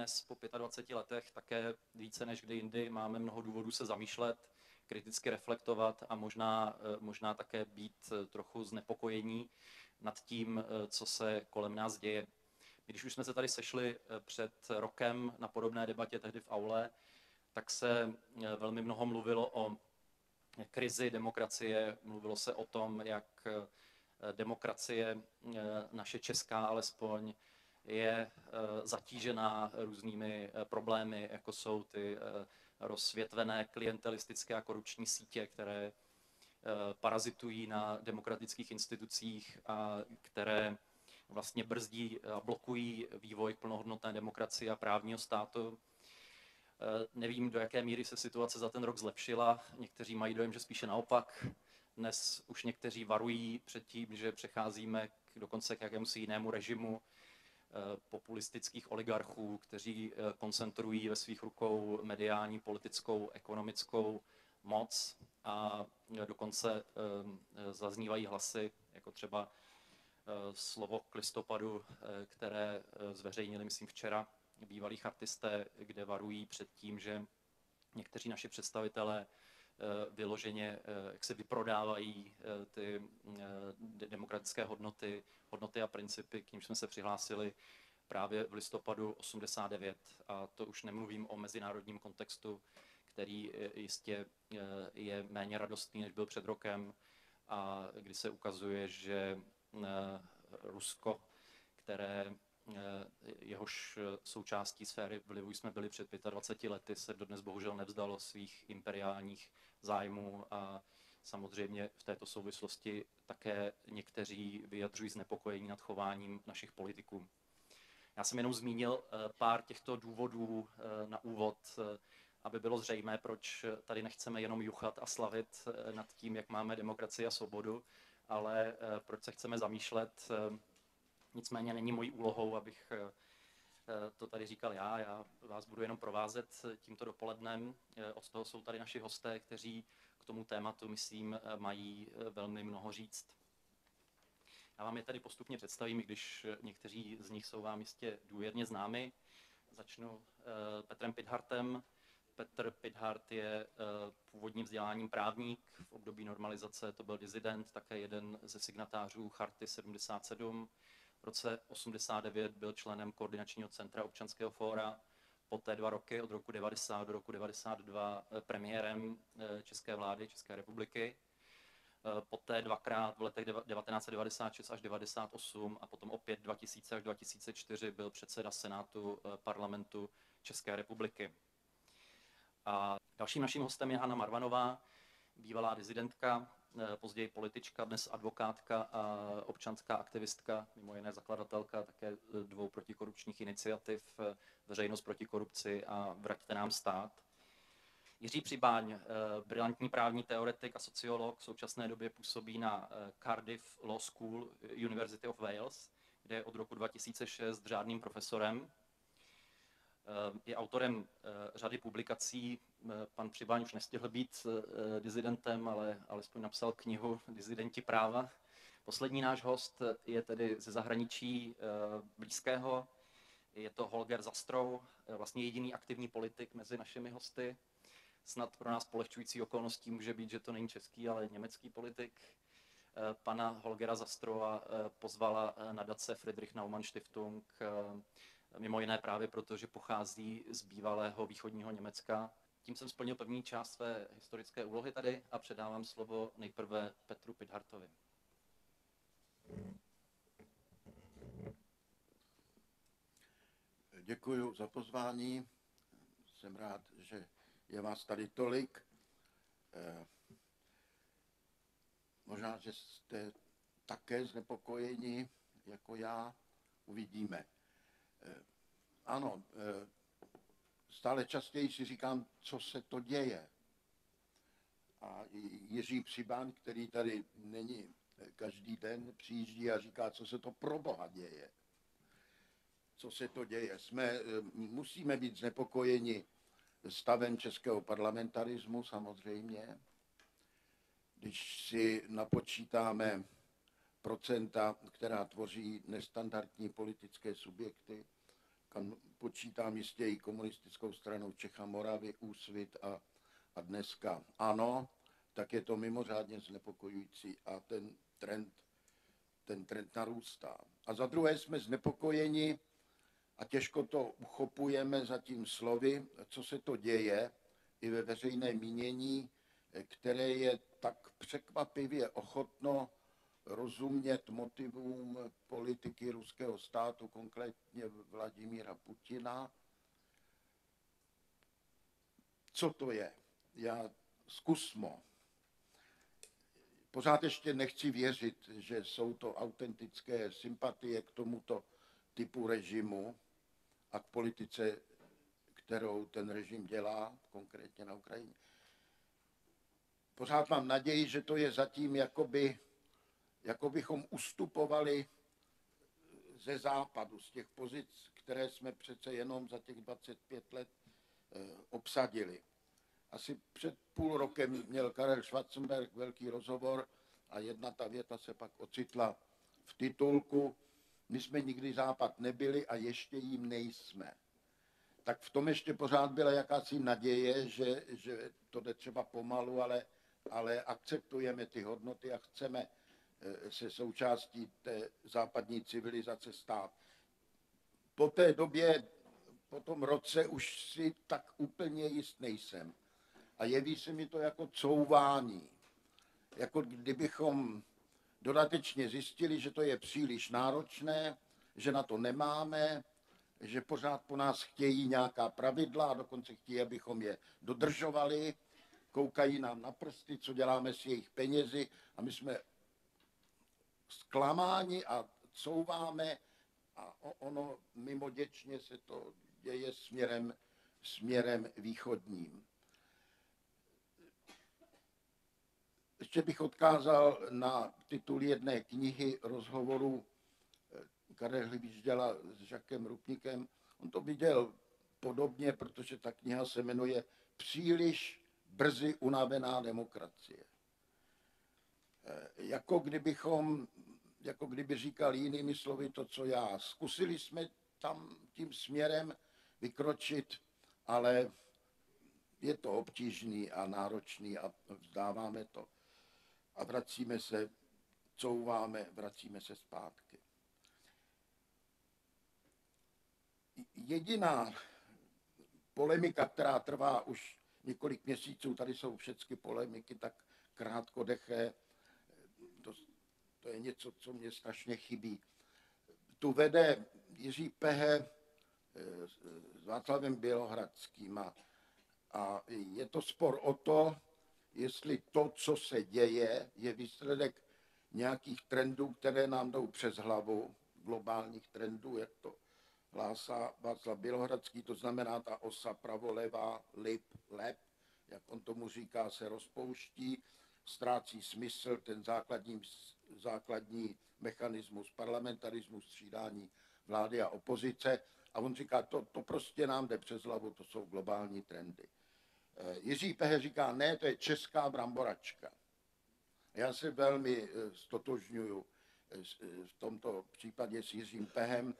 dnes po 25 letech také více než kdy jindy máme mnoho důvodů se zamýšlet, kriticky reflektovat a možná také být trochu znepokojení nad tím, co se kolem nás děje. Když už jsme se tady sešli před rokem na podobné debatě tehdy v aule, tak se velmi mnoho mluvilo o krizi demokracie, mluvilo se o tom, jak demokracie, naše česká alespoň, je zatížená různými problémy, jako jsou ty rozsvětvené klientelistické a korupční sítě, které parazitují na demokratických institucích a které vlastně brzdí a blokují vývoj plnohodnotné demokracie a právního státu. Nevím, do jaké míry se situace za ten rok zlepšila. Někteří mají dojem, že spíše naopak. Dnes už někteří varují před tím, že přecházíme dokonce k jakémusi jinému režimu populistických oligarchů, kteří koncentrují ve svých rukou mediální, politickou, ekonomickou moc a dokonce zaznívají hlasy, jako třeba slovo k listopadu, které zveřejnili, myslím, včera bývalí chartisté, kde varují před tím, že někteří naši představitelé vyloženě jak se vyprodávají ty demokratické hodnoty a principy, k nímž jsme se přihlásili právě v listopadu 89. A to už nemluvím o mezinárodním kontextu, který jistě je méně radostný, než byl před rokem, a kdy se ukazuje, že Rusko, které jehož součástí sféry vlivu jsme byli před 25 lety, se dodnes bohužel nevzdalo svých imperiálních zájmů a samozřejmě v této souvislosti také někteří vyjadřují znepokojení nad chováním našich politiků. Já jsem jenom zmínil pár těchto důvodů na úvod, aby bylo zřejmé, proč tady nechceme jenom juchat a slavit nad tím, jak máme demokracii a svobodu, ale proč se chceme zamýšlet. Nicméně není mojí úlohou, abych to tady říkal já vás budu jenom provázet tímto dopolednem. Od toho jsou tady naši hosté, kteří k tomu tématu, myslím, mají velmi mnoho říct. Já vám je tady postupně představím, i když někteří z nich jsou vám jistě důvěrně známi. Začnu Petrem Pithardtem. Petr Pithard je původním vzděláním právník, v období normalizace to byl disident, také jeden ze signatářů Charty 77. V roce 89 byl členem Koordinačního centra Občanského fóra, poté 2 roky, od roku 90 do roku 92 premiérem české vlády, České republiky. Poté 2krát v letech 1996 až 98 a potom opět 2000 až 2004 byl předseda Senátu Parlamentu České republiky. A dalším naším hostem je Hana Marvanová, bývalá dizidentka, později politička, dnes advokátka a občanská aktivistka, mimo jiné zakladatelka také 2 protikorupčních iniciativ, Veřejnost proti korupci a Vraťte nám stát. Jiří Přibáň, brilantní právní teoretik a sociolog, v současné době působí na Cardiff Law School, University of Wales, kde je od roku 2006 řádným profesorem. Je autorem řady publikací. Pan Přibáň už nestihl být dizidentem, ale alespoň napsal knihu Disidenti práva. Poslední náš host je tedy ze zahraničí blízkého. Je to Holger Zastrow, vlastně jediný aktivní politik mezi našimi hosty. Snad pro nás polehčující okolností může být, že to není český, ale německý politik. Pana Holgera Zastrowa pozvala nadace Friedrich Naumann Stiftung, mimo jiné právě proto, že pochází z bývalého východního Německa. Tím jsem splnil první část své historické úlohy tady a předávám slovo nejprve Petru Pithardtovi. Děkuji za pozvání. Jsem rád, že je vás tady tolik. Možná, že jste také znepokojeni jako já. Uvidíme. Ano, stále častěji si říkám, co se to děje. A Jiří Přibáň, který tady není každý den, přijíždí a říká, co se to pro Boha děje. Co se to děje. Musíme být znepokojeni stavem českého parlamentarismu samozřejmě. Když si napočítáme procenta, která tvoří nestandardní politické subjekty, kam počítám jistě i komunistickou stranu Čech a Moravy, Úsvit a dneska ANO, tak je to mimořádně znepokojující a ten trend narůstá. A za druhé jsme znepokojeni a těžko to uchopujeme za tím slovy, co se to děje i ve veřejné mínění, které je tak překvapivě ochotno rozumět motivům politiky ruského státu, konkrétně Vladimíra Putina. Co to je? Zkusmo. Pořád ještě nechci věřit, že jsou to autentické sympatie k tomuto typu režimu a k politice, kterou ten režim dělá, konkrétně na Ukrajině. Pořád mám naději, že to je zatím jako bychom ustupovali ze západu, z těch pozic, které jsme přece jenom za těch 25 let obsadili. Asi před půl rokem měl Karel Schwarzenberg velký rozhovor a jedna ta věta se pak ocitla v titulku: my jsme nikdy západ nebyli a ještě jim nejsme. Tak v tom ještě pořád byla jakási naděje, že to jde třeba pomalu, ale akceptujeme ty hodnoty a chceme se součástí té západní civilizace stát. Po té době, po tom roce už si tak úplně jist nejsem. A jeví se mi to jako couvání. Jako kdybychom dodatečně zjistili, že to je příliš náročné, že na to nemáme, že pořád po nás chtějí nějaká pravidla a dokonce chtějí, abychom je dodržovali. Koukají nám na prsty, co děláme s jejich penězi a my jsme zklamáni a couváme a ono mimoděčně se to děje směrem východním. Ještě bych odkázal na titul jedné knihy rozhovoru Karel Hvížděla s Jacquem Rupnikem. On to viděl podobně, protože ta kniha se jmenuje Příliš brzy unavená demokracie. Jako kdyby říkal jinými slovy to, co já. Zkusili jsme tam tím směrem vykročit, ale je to obtížný a náročný a vzdáváme to. A vracíme se, couváme, vracíme se zpátky. Jediná polemika, která trvá už několik měsíců, tady jsou všechny polemiky tak krátkodeché, to je něco, co mě strašně chybí. Tu vede Jiří Pehe s Václavem Bělohradským a je to spor o to, jestli to, co se děje, je výsledek nějakých trendů, které nám jdou přes hlavu, globálních trendů, jak to hlásá Václav Bělohradský, to znamená ta osa pravolevá, lep, jak on tomu říká, se rozpouští, ztrácí smysl ten základní mechanismus parlamentarismu, střídání vlády a opozice. A on říká, to prostě nám jde přes hlavu, to jsou globální trendy. Jiří Pehe říká, ne, to je česká bramboračka. Já se velmi stotožňuju v tomto případě s Jiřím Pehem.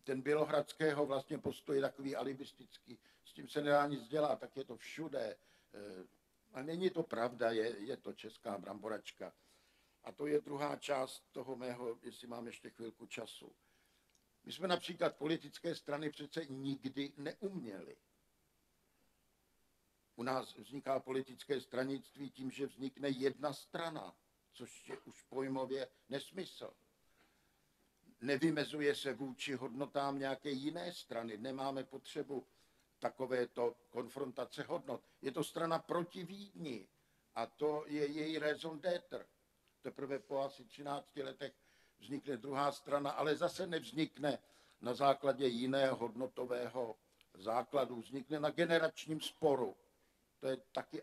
Ten Bělohradského vlastně postoj je takový alibistický, s tím se nedá nic dělat, tak je to všude. A není to pravda, je to česká bramboračka. A to je druhá část toho mého, jestli mám ještě chvilku času. My jsme například politické strany přece nikdy neuměli. U nás vzniká politické stranictví tím, že vznikne jedna strana, což je už pojmově nesmysl. Nevymezuje se vůči hodnotám nějaké jiné strany. Nemáme potřebu takovéto konfrontace hodnot. Je to strana proti Vídni a to je její raison d'être. Teprve po asi 13 letech vznikne druhá strana, ale zase nevznikne na základě jiného hodnotového základu. Vznikne na generačním sporu. To je taky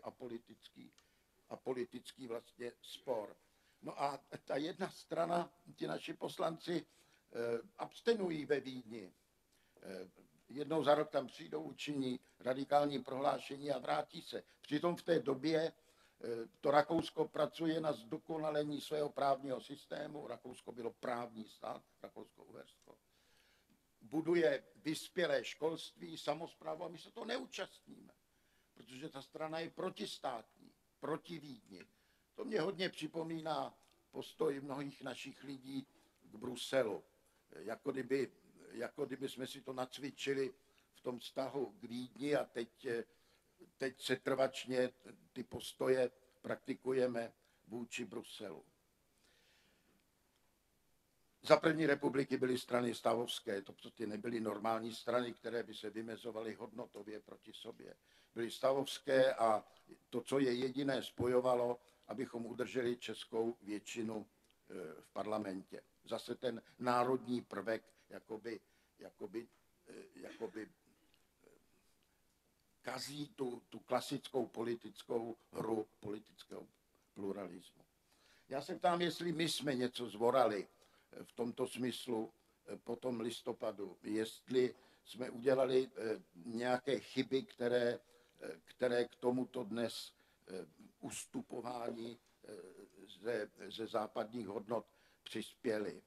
apolitický vlastně spor. No a ta jedna strana, ti naši poslanci abstenují ve Vídni. Jednou za rok tam přijdou, učiní radikální prohlášení a vrátí se. Přitom v té době To Rakousko pracuje na zdokonalení svého právního systému. Rakousko bylo právní stát, Rakousko-Uhersko. Buduje vyspělé školství, samosprávu a my se to neúčastníme, protože ta strana je protistátní, proti Vídni. To mě hodně připomíná postoj mnohých našich lidí k Bruselu. Jako kdyby jsme si to nacvičili v tom vztahu k Vídni a teď se trvačně ty postoje praktikujeme vůči Bruselu. Za první republiky byly strany stavovské, to prostě nebyly normální strany, které by se vymezovaly hodnotově proti sobě. Byly stavovské a to, co je jediné spojovalo, abychom udrželi českou většinu v parlamentě. Zase ten národní prvek jakoby kazí tu klasickou politickou hru politického pluralismu. Já se ptám, jestli my jsme něco zvorali v tomto smyslu po tom listopadu, jestli jsme udělali nějaké chyby, které k tomuto dnes ustupování ze západních hodnot přispěly.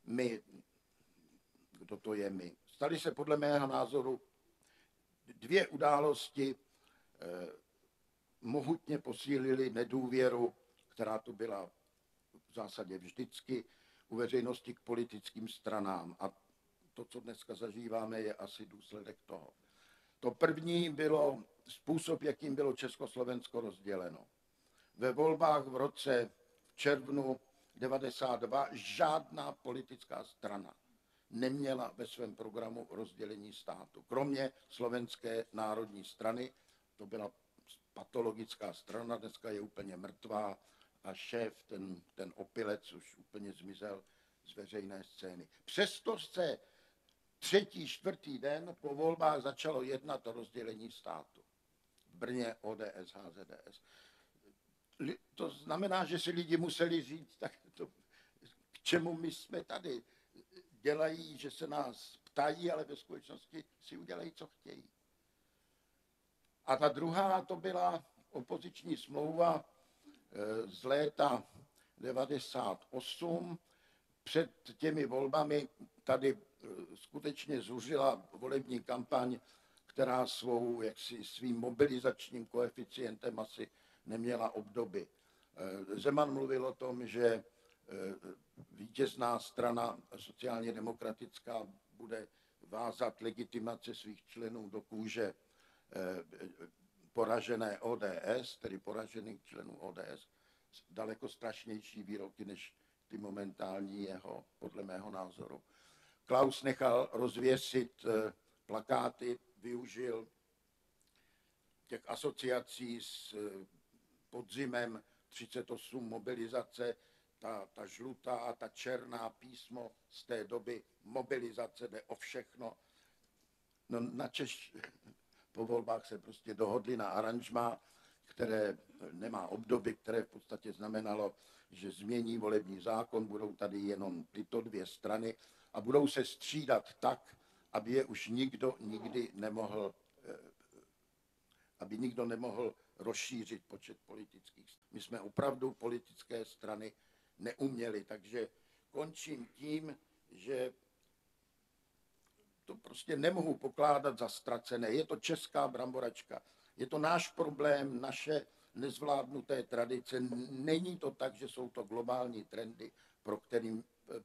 My, kdo to je my? Staly se podle mého názoru dvě události, mohutně posílily nedůvěru, která tu byla v zásadě vždycky u veřejnosti k politickým stranám. A to, co dneska zažíváme, je asi důsledek toho. To první bylo způsob, jakým bylo Československo rozděleno. Ve volbách v červnu 1992 žádná politická strana neměla ve svém programu rozdělení státu. Kromě Slovenské národní strany, to byla patologická strana, dneska je úplně mrtvá a šéf, ten opilec, už úplně zmizel z veřejné scény. Přesto se třetí, čtvrtý den po volbách začalo jednat o rozdělení státu. V Brně ODS, HZDS. To znamená, že si lidi museli říct, tak k čemu my jsme tady. Dělají, že se nás ptají, ale ve skutečnosti si udělají, co chtějí. A ta druhá, to byla opoziční smlouva z léta 1998. Před těmi volbami tady skutečně zuřila volební kampaň, která svým mobilizačním koeficientem asi neměla obdoby. Zeman mluvil o tom, že vítězná strana sociálně demokratická bude vázat legitimace svých členů do kůže poražené ODS, tedy poražených členů ODS, daleko strašnější výroky než ty momentální jeho, podle mého názoru. Klaus nechal rozvěsit plakáty, využil těch asociací s podzimem 38 mobilizace, ta žlutá a ta černá písmo z té doby, mobilizace jde o všechno. No, načež po volbách se prostě dohodli na aranžmá, které nemá obdoby, které v podstatě znamenalo, že změní volební zákon, budou tady jenom tyto dvě strany a budou se střídat tak, aby je už nikdo nikdy nemohl, aby nikdo nemohl rozšířit počet politických stran. My jsme opravdu politické strany neuměli, takže končím tím, že to prostě nemohu pokládat za ztracené. Je to česká bramboračka, je to náš problém, naše nezvládnuté tradice. Není to tak, že jsou to globální trendy,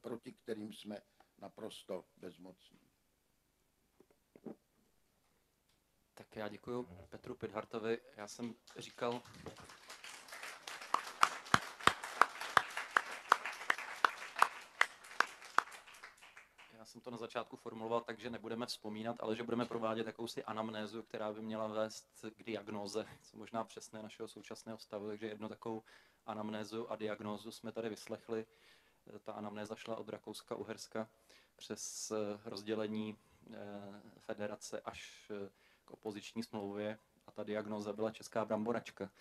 proti kterým jsme naprosto bezmocní. Tak já děkuji Petru Pithardtovi. Já jsem říkal, já jsem to na začátku formuloval tak, že nebudeme vzpomínat, ale že budeme provádět jakousi anamnézu, která by měla vést k diagnóze, co možná přesné našeho současného stavu. Takže jednu takovou anamnézu a diagnózu jsme tady vyslechli. Ta anamnéza šla od Rakouska-Uherska přes rozdělení federace až k opoziční smlouvě a ta diagnóza byla česká bramboračka.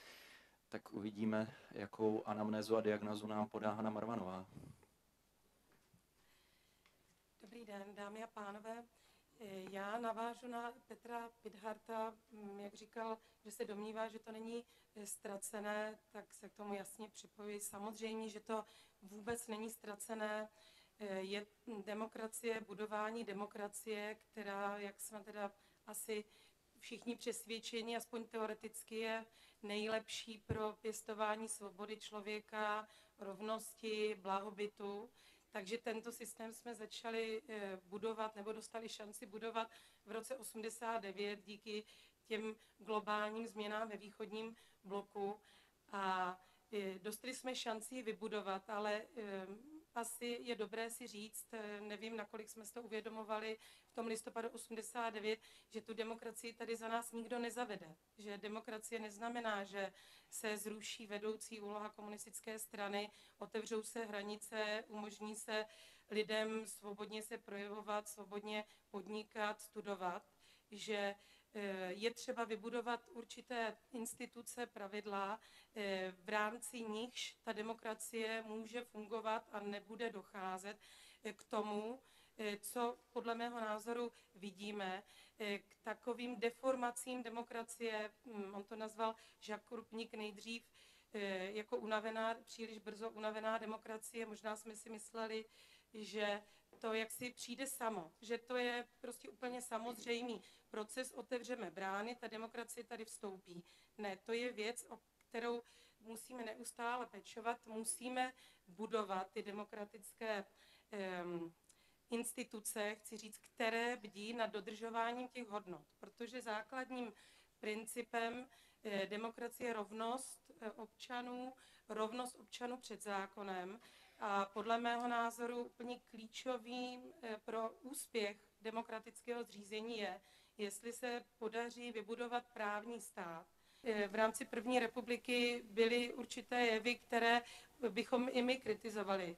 Tak uvidíme, jakou anamnézu a diagnózu nám podá Hana Marvanová. Dobrý den, dámy a pánové. Já navážu na Petra Pithardta, jak říkal, že se domnívá, že to není ztracené, tak se k tomu jasně připojuji. Samozřejmě, že to vůbec není ztracené. Je demokracie, budování demokracie, která, jak jsme teda asi všichni přesvědčeni, aspoň teoreticky, je nejlepší pro pěstování svobody člověka, rovnosti, blahobytu. Takže tento systém jsme začali budovat, nebo dostali šanci budovat v roce 89 díky těm globálním změnám ve východním bloku. A dostali jsme šanci vybudovat, ale asi je dobré si říct, nevím, nakolik jsme si to uvědomovali v tom listopadu 89, že tu demokracii tady za nás nikdo nezavede. Že demokracie neznamená, že se zruší vedoucí úloha komunistické strany, otevřou se hranice, umožní se lidem svobodně se projevovat, svobodně podnikat, studovat, že je třeba vybudovat určité instituce, pravidla, v rámci nichž ta demokracie může fungovat a nebude docházet k tomu, co podle mého názoru vidíme, k takovým deformacím demokracie. On to nazval Jacques Krupník nejdřív jako unavená, příliš brzo unavená demokracie. Možná jsme si mysleli, že to jaksi přijde samo, že to je prostě úplně samozřejmý proces, otevřeme brány, ta demokracie tady vstoupí. Ne, to je věc, o kterou musíme neustále pečovat, musíme budovat ty demokratické instituce, chci říct, které bdí nad dodržováním těch hodnot, protože základním principem demokracie je rovnost občanů před zákonem. A podle mého názoru úplně klíčovým pro úspěch demokratického zřízení je, jestli se podaří vybudovat právní stát. V rámci první republiky byly určité jevy, které bychom i my kritizovali.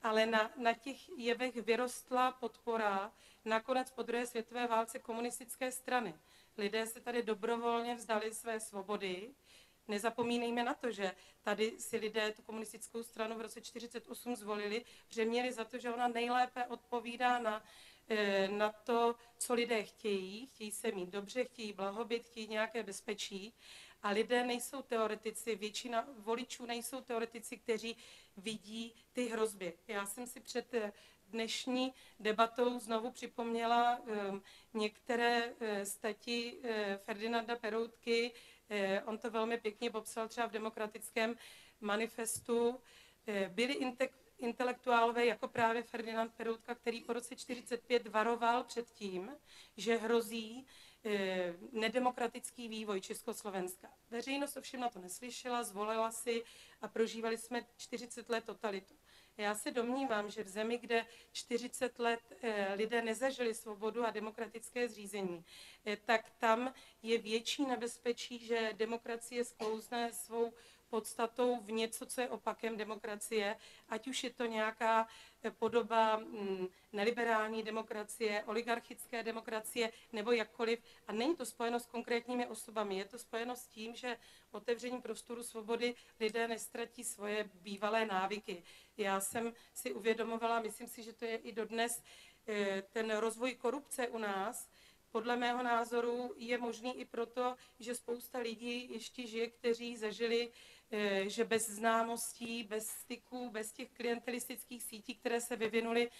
Ale na těch jevech vyrostla podpora nakonec po druhé světové válce komunistické strany. Lidé se tady dobrovolně vzdali své svobody. Nezapomínejme na to, že tady si lidé tu komunistickou stranu v roce 1948 zvolili, protože měli za to, že ona nejlépe odpovídá na to, co lidé chtějí. Chtějí se mít dobře, chtějí blahobyt, chtějí nějaké bezpečí. A lidé nejsou teoretici, většina voličů nejsou teoretici, kteří vidí ty hrozby. Já jsem si před dnešní debatou znovu připomněla některé stati Ferdinanda Peroutky. On to velmi pěkně popsal třeba v Demokratickém manifestu. Byli intelektuálové jako právě Ferdinand Peroutka, který po roce 1945 varoval před tím, že hrozí nedemokratický vývoj Československa. Veřejnost ovšem na to neslyšela, zvolila si a prožívali jsme 40 let totalitu. Já se domnívám, že v zemi, kde 40 let lidé nezažili svobodu a demokratické zřízení, tak tam je větší nebezpečí, že demokracie sklouzne svou podstatou v něco, co je opakem demokracie, ať už je to nějaká podoba neliberální demokracie, oligarchické demokracie nebo jakkoliv. A není to spojeno s konkrétními osobami, je to spojeno s tím, že otevřením prostoru svobody lidé nestratí svoje bývalé návyky. Já jsem si uvědomovala, myslím si, že to je i dodnes, ten rozvoj korupce u nás, podle mého názoru je možný i proto, že spousta lidí ještě žije, kteří zažili, že bez známostí, bez styků, bez těch klientelistických sítí, které se vyvinuly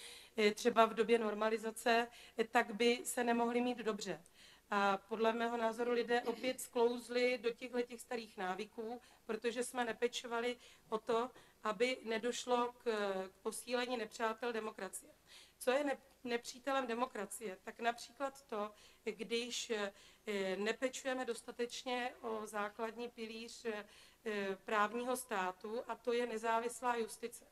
třeba v době normalizace, tak by se nemohli mít dobře. A podle mého názoru lidé opět sklouzli do těch starých návyků, protože jsme nepečovali o to, aby nedošlo k posílení nepřátel demokracie. Co je nepřítelem demokracie? Tak například to, když nepečujeme dostatečně o základní pilíř právního státu, a to je nezávislá justice.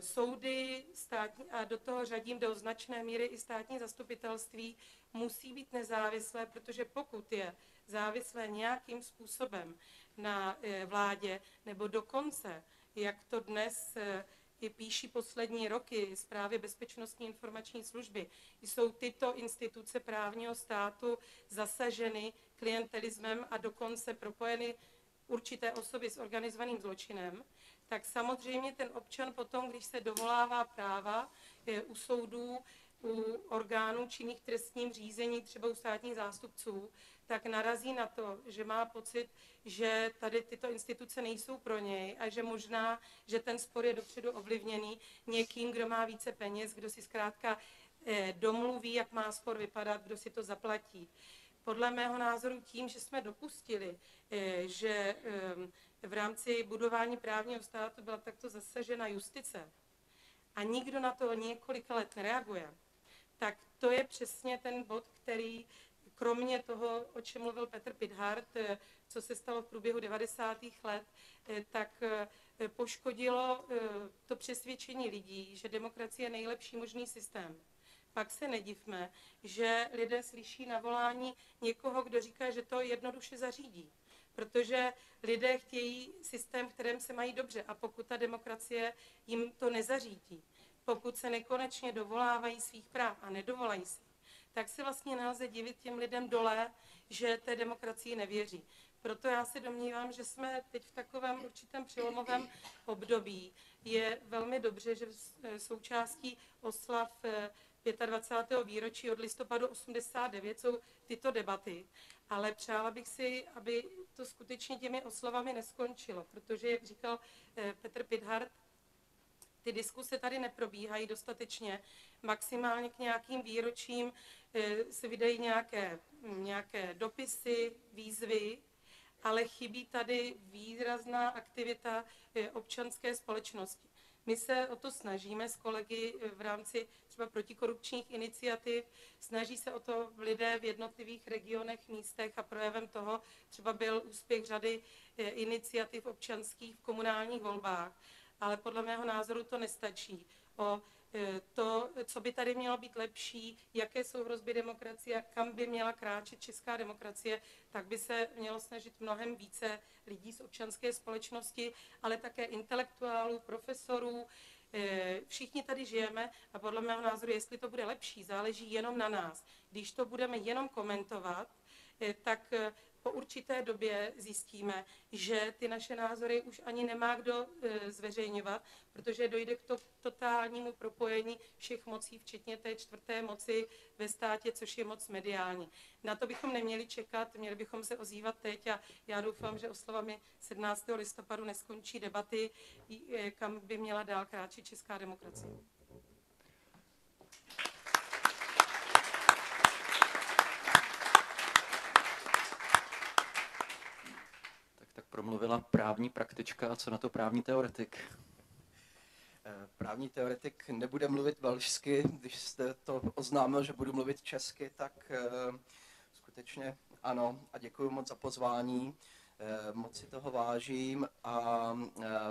Soudy státní, a do toho řadím do značné míry i státní zastupitelství, musí být nezávislé, protože pokud je závislé nějakým způsobem na vládě, nebo dokonce, jak to dnes i píší poslední roky zprávy Bezpečnostní informační služby, jsou tyto instituce právního státu zasaženy klientelismem a dokonce propojeny určité osoby s organizovaným zločinem, tak samozřejmě ten občan potom, když se dovolává práva u soudů, u orgánů činných v trestním řízení, třeba u státních zástupců, tak narazí na to, že má pocit, že tady tyto instituce nejsou pro něj a že možná, že ten spor je dopředu ovlivněný někým, kdo má více peněz, kdo si zkrátka domluví, jak má spor vypadat, kdo si to zaplatí. Podle mého názoru tím, že jsme dopustili, že v rámci budování právního státu byla takto zasažena justice a nikdo na to několika let nereaguje, tak to je přesně ten bod, který kromě toho, o čem mluvil Petr Pithart, co se stalo v průběhu 90. let, tak poškodilo to přesvědčení lidí, že demokracie je nejlepší možný systém. Pak se nedivme, že lidé slyší na volání někoho, kdo říká, že to jednoduše zařídí. Protože lidé chtějí systém, v kterém se mají dobře. A pokud ta demokracie jim to nezařídí, pokud se nekonečně dovolávají svých práv a nedovolají si, tak se vlastně nelze divit těm lidem dole, že té demokracii nevěří. Proto já se domnívám, že jsme teď v takovém určitém přelomovém období. Je velmi dobře, že součástí oslav 25. výročí od listopadu 89 jsou tyto debaty, ale přála bych si, aby to skutečně těmi oslavami neskončilo, protože, jak říkal Petr Pithart, ty diskuse tady neprobíhají dostatečně. Maximálně k nějakým výročím se vydají nějaké dopisy, výzvy, ale chybí tady výrazná aktivita občanské společnosti. My se o to snažíme s kolegy v rámci třeba protikorupčních iniciativ, snaží se o to lidé v jednotlivých regionech, místech a projevem toho třeba byl úspěch řady iniciativ občanských v komunálních volbách, ale podle mého názoru to nestačí. O to, co by tady mělo být lepší, jaké jsou hrozby demokracie, kam by měla kráčet česká demokracie, tak by se mělo snažit mnohem více lidí z občanské společnosti, ale také intelektuálů, profesorů. Všichni tady žijeme a podle mého názoru, jestli to bude lepší, záleží jenom na nás. Když to budeme jenom komentovat, tak po určité době zjistíme, že ty naše názory už ani nemá kdo zveřejňovat, protože dojde k totálnímu propojení všech mocí, včetně té čtvrté moci ve státě, což je moc mediální. Na to bychom neměli čekat, měli bychom se ozývat teď a já doufám, že oslavami 17. listopadu neskončí debaty, kam by měla dál kráčet česká demokracie. Tak promluvila právní praktička, a co na to právní teoretik? Právní teoretik nebude mluvit velšsky, když jste to oznámil, že budu mluvit česky, tak skutečně ano a děkuji moc za pozvání. Moc si toho vážím a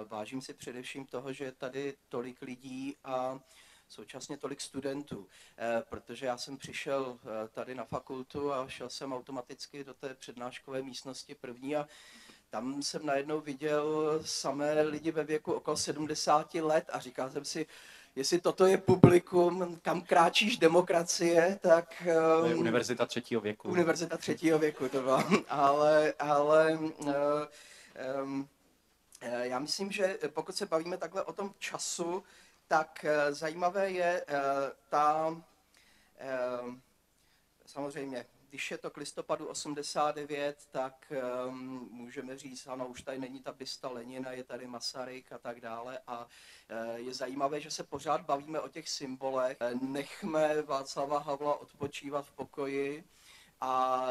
vážím si především toho, že je tady tolik lidí a současně tolik studentů, protože já jsem přišel tady na fakultu a šel jsem automaticky do té přednáškové místnosti první a tam jsem najednou viděl samé lidi ve věku okolo 70 let a říkal jsem si, jestli toto je publikum, kam kráčíš demokracie, tak... To je univerzita 3. věku. Univerzita 3. věku to byla, já myslím, že pokud se bavíme takhle o tom času, tak zajímavé je samozřejmě, když je to k listopadu 89, tak můžeme říct, ano, už tady není ta bysta Lenina, je tady Masaryk a tak dále. A je zajímavé, že se pořád bavíme o těch symbolech. Nechme Václava Havla odpočívat v pokoji. A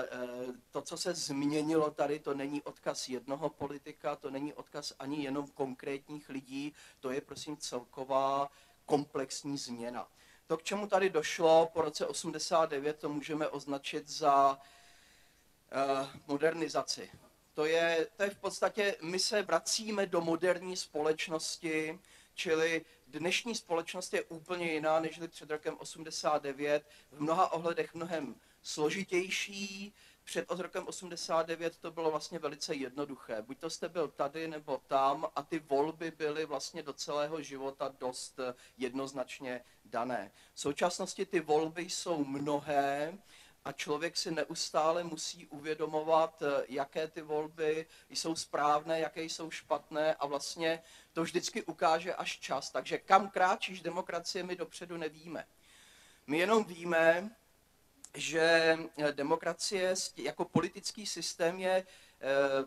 to, co se změnilo tady, to není odkaz jednoho politika, to není odkaz ani jenom konkrétních lidí, to je prosím celková komplexní změna. To, k čemu tady došlo po roce 89, to můžeme označit za modernizaci. To je v podstatě, my se vracíme do moderní společnosti, čili dnešní společnost je úplně jiná, než před rokem 89, v mnoha ohledech mnohem složitější. Před rokem 89 to bylo vlastně velice jednoduché. Buď to jste byl tady nebo tam a ty volby byly vlastně do celého života dost jednoznačně dané. V současnosti ty volby jsou mnohé a člověk si neustále musí uvědomovat, jaké ty volby jsou správné, jaké jsou špatné a vlastně to vždycky ukáže až čas. Takže kam kráčíš demokracie, my dopředu nevíme. My jenom víme, že demokracie jako politický systém je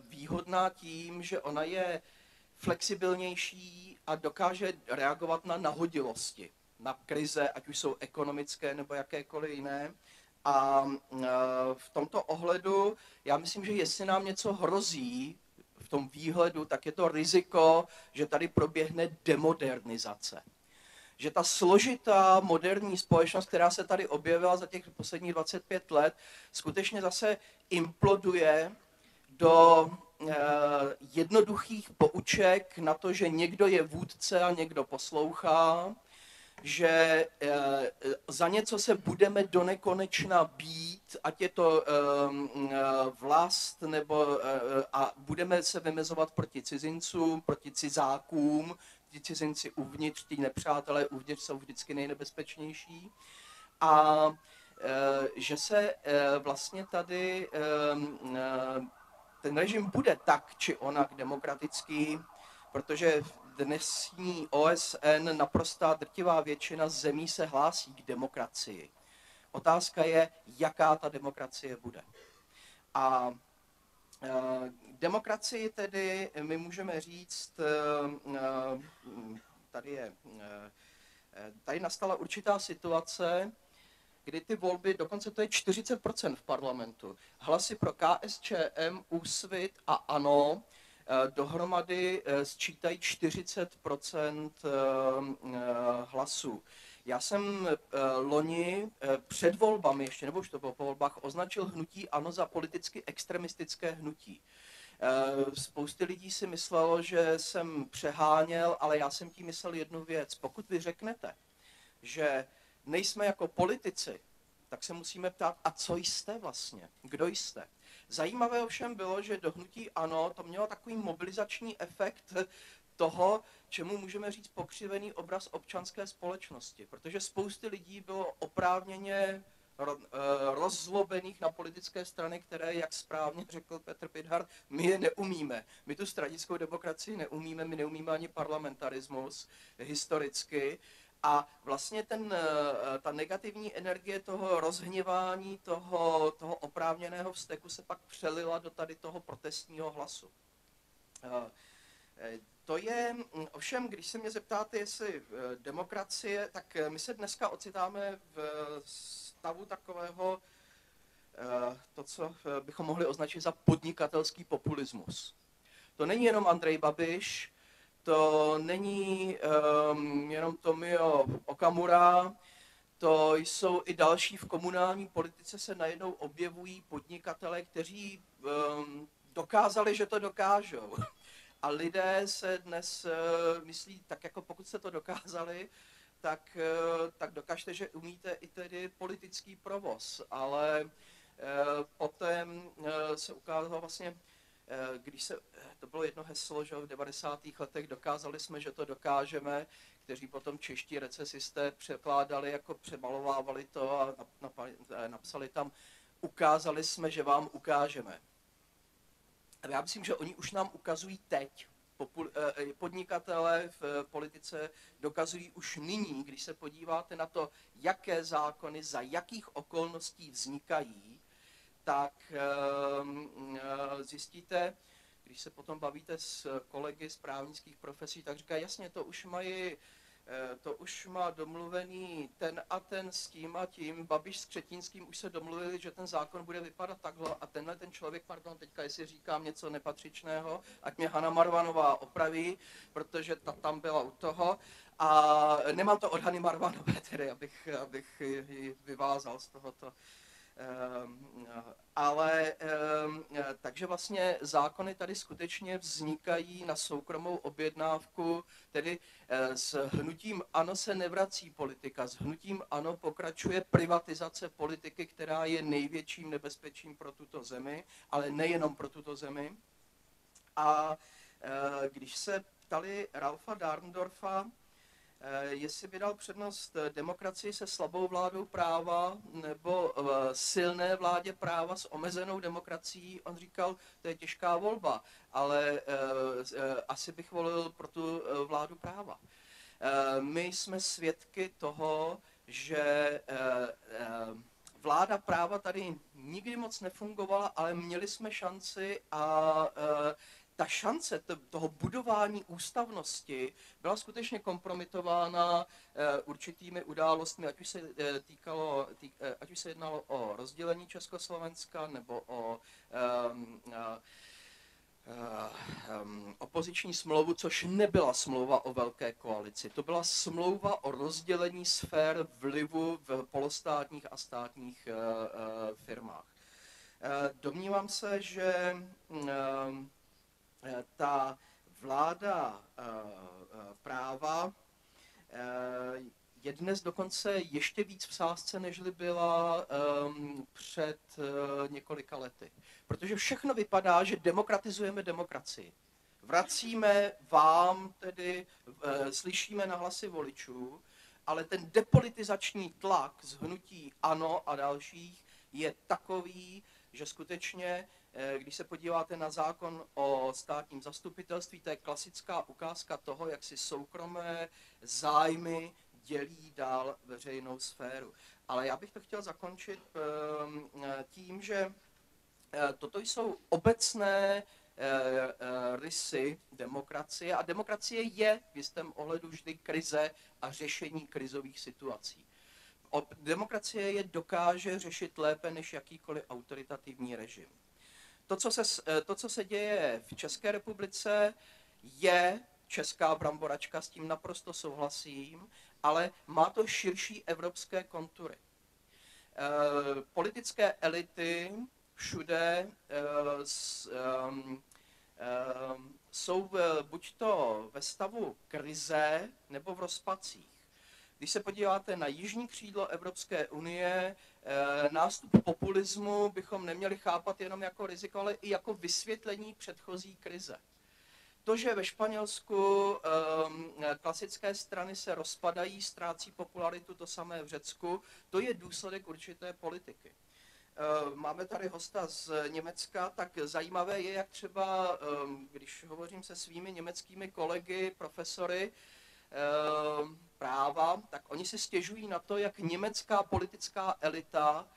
výhodná tím, že ona je flexibilnější a dokáže reagovat na nahodilosti, na krize, ať už jsou ekonomické nebo jakékoliv jiné. A v tomto ohledu já myslím, že jestli nám něco hrozí v tom výhledu, tak je to riziko, že tady proběhne demodernizace. Že ta složitá moderní společnost, která se tady objevila za těch posledních 25 let, skutečně zase imploduje do jednoduchých pouček na to, že někdo je vůdce a někdo poslouchá, že za něco se budeme donekonečna bít, ať je to vlast, nebo a budeme se vymezovat proti cizincům, proti cizákům. Ti cizinci uvnitř, ti nepřátelé uvnitř jsou vždycky nejnebezpečnější. A že se vlastně tady ten režim bude tak či onak demokratický, protože dnesní OSN naprostá drtivá většina zemí se hlásí k demokracii. Otázka je, jaká ta demokracie bude. A demokracii tedy my můžeme říct, tady nastala určitá situace, kdy ty volby, dokonce to je 40% v parlamentu, hlasy pro KSČM, Úsvit a ANO dohromady sčítají 40% hlasů. Já jsem loni před volbami, ještě nebo už to bylo po volbách, označil hnutí ANO za politicky extremistické hnutí. Spousty lidí si myslelo, že jsem přeháněl, ale já jsem tím myslel jednu věc. Pokud vy řeknete, že nejsme jako politici, tak se musíme ptát, a co jste vlastně? Kdo jste? Zajímavé ovšem bylo, že do hnutí ANO to mělo takový mobilizační efekt toho, čemu můžeme říct pokřivený obraz občanské společnosti. Protože spousty lidí bylo oprávněně rozzlobených na politické strany, které, jak správně řekl Petr Pithart, my je neumíme. My tu stranickou demokracii neumíme, my neumíme ani parlamentarismus historicky. A vlastně ta negativní energie toho rozhněvání, toho oprávněného vzteku se pak přelila do tady toho protestního hlasu. To je, ovšem, když se mě zeptáte, jestli demokracie, tak my se dneska ocitáme v stavu takového, to, co bychom mohli označit za podnikatelský populismus. To není jenom Andrej Babiš, to není jenom Tomio Okamura, to jsou i další v komunální politice se najednou objevují podnikatele, kteří dokázali, že to dokážou. A lidé se dnes myslí, tak jako pokud jste to dokázali, tak dokažte, že umíte i tedy politický provoz. Ale potom se ukázalo vlastně, to bylo jedno heslo, že v 90. letech dokázali jsme, že to dokážeme, kteří potom čeští recesisté překládali, jako přemalovávali to a napsali tam, ukázali jsme, že vám ukážeme. A já myslím, že oni už nám ukazují teď. Podnikatelé v politice dokazují už nyní, když se podíváte na to, jaké zákony za jakých okolností vznikají, tak zjistíte, když se potom bavíte s kolegy z právnických profesí, tak říkají, jasně, to už má domluvený ten a ten s tím a tím. Babiš s Křetínským už se domluvili, že ten zákon bude vypadat takhle a tenhle ten člověk, pardon, teďka jestli říkám něco nepatřičného, ať mě Hana Marvanová opraví, protože ta tam byla u toho. A nemám to od Hany Marvanové, tedy, abych ji vyvázal z tohoto. Takže vlastně zákony tady skutečně vznikají na soukromou objednávku, tedy s hnutím ANO se nevrací politika, s hnutím ANO pokračuje privatizace politiky, která je největším nebezpečím pro tuto zemi, ale nejenom pro tuto zemi. A když se ptali Ralfa Dahrendorfa, jestli by dal přednost demokracii se slabou vládou práva nebo silné vládě práva s omezenou demokracií, on říkal, to je těžká volba, ale asi bych volil pro tu vládu práva. My jsme svědky toho, že vláda práva tady nikdy moc nefungovala, ale měli jsme šanci a ta šance toho budování ústavnosti byla skutečně kompromitována určitými událostmi, ať už se jednalo o rozdělení Československa nebo o opoziční smlouvu, což nebyla smlouva o velké koalici. To byla smlouva o rozdělení sfér vlivu v polostátních a státních firmách. Domnívám se, že ta vláda práva je dnes dokonce ještě víc v sázce, nežli byla před několika lety. Protože všechno vypadá, že demokratizujeme demokracii. Vracíme vám, tedy slyšíme na hlasy voličů, ale ten depolitizační tlak z hnutí ANO a dalších je takový, že skutečně, když se podíváte na zákon o státním zastupitelství, to je klasická ukázka toho, jak si soukromé zájmy dělí dál veřejnou sféru. Ale já bych to chtěl zakončit tím, že toto jsou obecné rysy demokracie a demokracie je v jistém ohledu vždy krize a řešení krizových situací. Demokracie je dokáže řešit lépe než jakýkoliv autoritativní režim. To, co se děje v České republice, je česká bramboračka, s tím naprosto souhlasím, ale má to širší evropské kontury. Politické elity všude jsou buď to ve stavu krize, nebo v rozpacích. Když se podíváte na jižní křídlo Evropské unie, nástup populismu bychom neměli chápat jenom jako riziko, ale i jako vysvětlení předchozí krize. To, že ve Španělsku klasické strany se rozpadají, ztrácí popularitu, to samé v Řecku, to je důsledek určité politiky. Máme tady hosta z Německa, tak zajímavé je, jak třeba, když hovořím se svými německými kolegy, profesory práva, tak oni si stěžují na to, jak německá politická elita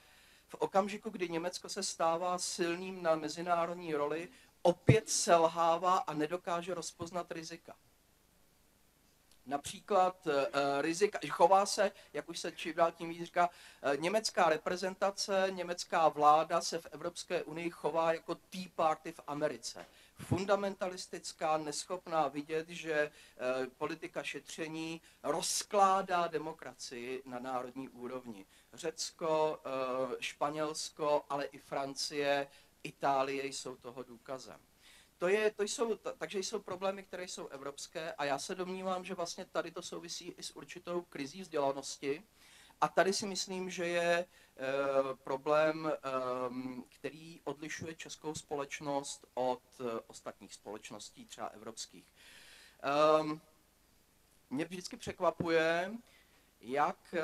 v okamžiku, kdy Německo se stává silným na mezinárodní roli, opět selhává a nedokáže rozpoznat rizika. Například rizika, chová se, jak už se čím dál tím víc říká, německá reprezentace, německá vláda se v Evropské unii chová jako Tea Party v Americe. Fundamentalistická, neschopná vidět, že politika šetření rozkládá demokracii na národní úrovni. Řecko, Španělsko, ale i Francie, Itálie jsou toho důkazem. Takže jsou problémy, které jsou evropské a já se domnívám, že vlastně tady to souvisí i s určitou krizí vzdělanosti a tady si myslím, že je problém, který odlišuje českou společnost od ostatních společností, třeba evropských. Mě vždycky překvapuje, jak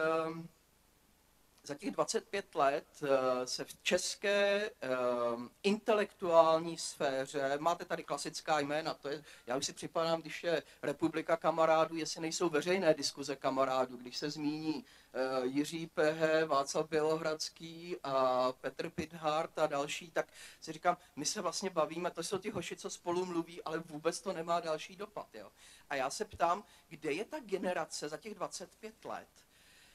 za těch 25 let se v české intelektuální sféře, máte tady klasická jména, já už si připadám, když je Republika kamarádů, jestli nejsou veřejné diskuze kamarádů, když se zmíní Jiří Pehe, Václav Bělohradský a Petr Pithart a další, tak si říkám, my se vlastně bavíme, to jsou ty hoši, co spolu mluví, ale vůbec to nemá další dopad. Jo? A já se ptám, kde je ta generace za těch 25 let,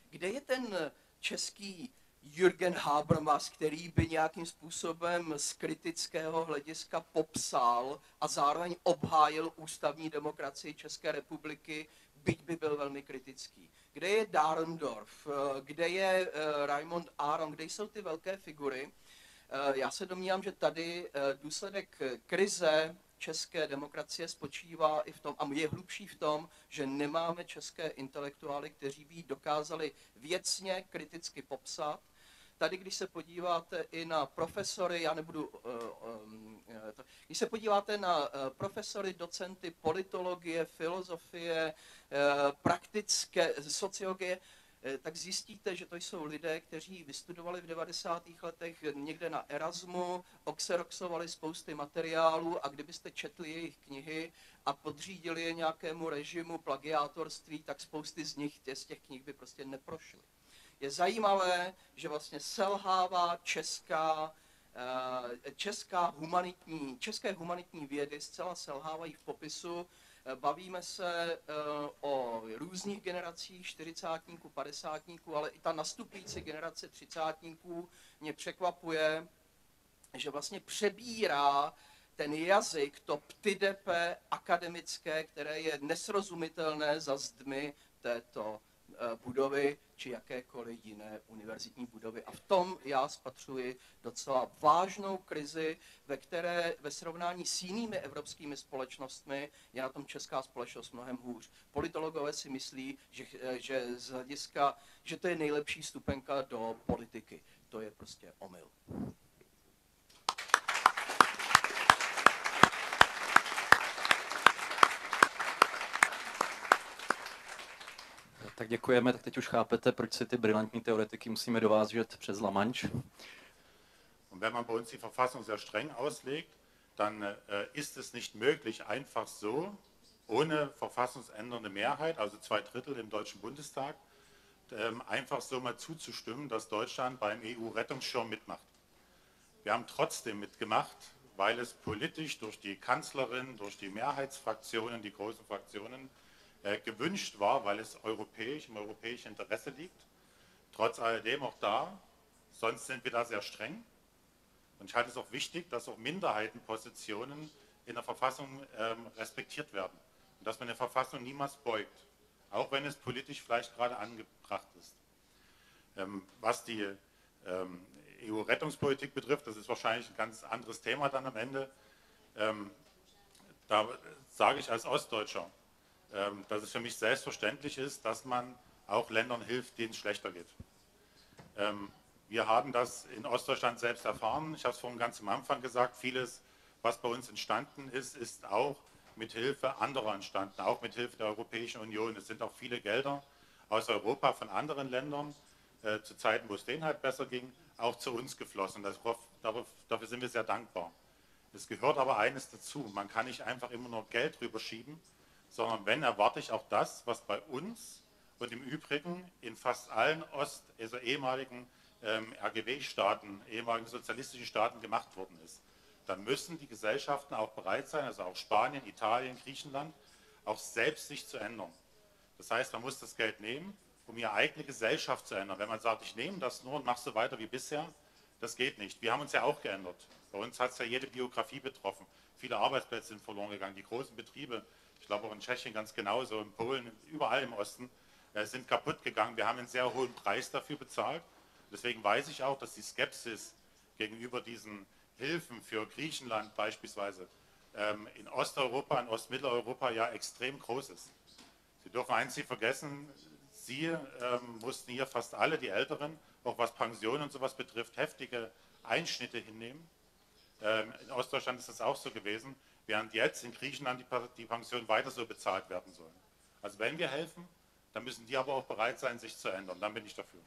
kde je ten český Jürgen Habermas, který by nějakým způsobem z kritického hlediska popsal a zároveň obhájil ústavní demokracii České republiky, byť by byl velmi kritický. Kde je Dahrendorf, kde je Raimund Aron, kde jsou ty velké figury? Já se domnívám, že tady důsledek krize české demokracie spočívá i v tom, a je hlubší v tom, že nemáme české intelektuály, kteří by ji dokázali věcně, kriticky popsat. Tady, když se podíváte i na profesory, když se podíváte na profesory, docenty politologie, filozofie, praktické sociologie, tak zjistíte, že to jsou lidé, kteří vystudovali v 90. letech někde na Erasmu, oxeroxovali spousty materiálů a kdybyste četli jejich knihy a podřídili je nějakému režimu plagiátorství, tak spousty z těch knih by prostě neprošly. Je zajímavé, že vlastně selhává české humanitní vědy zcela selhávají v popisu. Bavíme se o různých generacích, 40, 50, ale i ta nastupující generace 30 mě překvapuje, že vlastně přebírá ten jazyk, to ptydepe akademické, které je nesrozumitelné za zdmi této budovy či jakékoliv jiné univerzitní budovy. A v tom já spatřuji docela vážnou krizi, ve které ve srovnání s jinými evropskými společnostmi je na tom česká společnost mnohem hůř. Politologové si myslí, že z hlediska, že to je nejlepší stupenka do politiky. To je prostě omyl. Tak děkujeme, tak teď už chápete, proč si ty brilantní teoretiky musíme dovázet přes La Manche. Und wenn man bei uns die Verfassung sehr streng auslegt, dann ist es nicht möglich, einfach so, ohne verfassungsändernde Mehrheit, also 2/3 im Deutschen Bundestag, einfach so mal zuzustimmen, dass Deutschland beim EU-Rettungsschirm mitmacht. Wir haben trotzdem mitgemacht, weil es politisch durch die Kanzlerin, durch die Mehrheitsfraktionen, die großen Fraktionen, gewünscht war, weil es im europäischen Interesse liegt. Trotz alledem auch da, sonst sind wir da sehr streng. Und ich halte es auch wichtig, dass auch Minderheitenpositionen in der Verfassung respektiert werden. Und dass man eine Verfassung niemals beugt, auch wenn es politisch vielleicht gerade angebracht ist. Was die EU-Rettungspolitik betrifft, das ist wahrscheinlich ein ganz anderes Thema dann am Ende. Da sage ich als Ostdeutscher, dass es für mich selbstverständlich ist, dass man auch Ländern hilft, denen es schlechter geht. Wir haben das in Ostdeutschland selbst erfahren. Ich habe es vorhin ganz am Anfang gesagt, vieles, was bei uns entstanden ist, ist auch mit Hilfe anderer entstanden, auch mit Hilfe der Europäischen Union. Es sind auch viele Gelder aus Europa von anderen Ländern, zu Zeiten, wo es denen halt besser ging, auch zu uns geflossen. Dafür sind wir sehr dankbar. Es gehört aber eines dazu, man kann nicht einfach immer nur Geld rüberschieben, sondern wenn, erwarte ich auch das, was bei uns und im Übrigen in fast allen also ehemaligen RGW-Staaten, ehemaligen sozialistischen Staaten gemacht worden ist. Dann müssen die Gesellschaften auch bereit sein, also auch Spanien, Italien, Griechenland, auch selbst sich zu ändern. Das heißt, man muss das Geld nehmen, um ihre eigene Gesellschaft zu ändern. Wenn man sagt, ich nehme das nur und mache so weiter wie bisher, das geht nicht. Wir haben uns ja auch geändert. Bei uns hat es ja jede Biografie betroffen. Viele Arbeitsplätze sind verloren gegangen. Die großen Betriebe, ich glaube auch in Tschechien ganz genauso, in Polen, überall im Osten, sind kaputt gegangen. Wir haben einen sehr hohen Preis dafür bezahlt. Deswegen weiß ich auch, dass die Skepsis gegenüber diesen Hilfen für Griechenland beispielsweise in Osteuropa, in Ostmitteleuropa ja extrem groß ist. Sie dürfen eins nicht vergessen, Sie mussten hier fast alle, die Älteren, auch was Pensionen und sowas betrifft, heftige Einschnitte hinnehmen. In Ostdeutschland ist das auch so gewesen, während jetzt in Griechenland die Pensionen weiter so bezahlt werden sollen. Also wenn wir helfen, dann müssen die aber auch bereit sein, sich zu ändern. Dann bin ich dafür.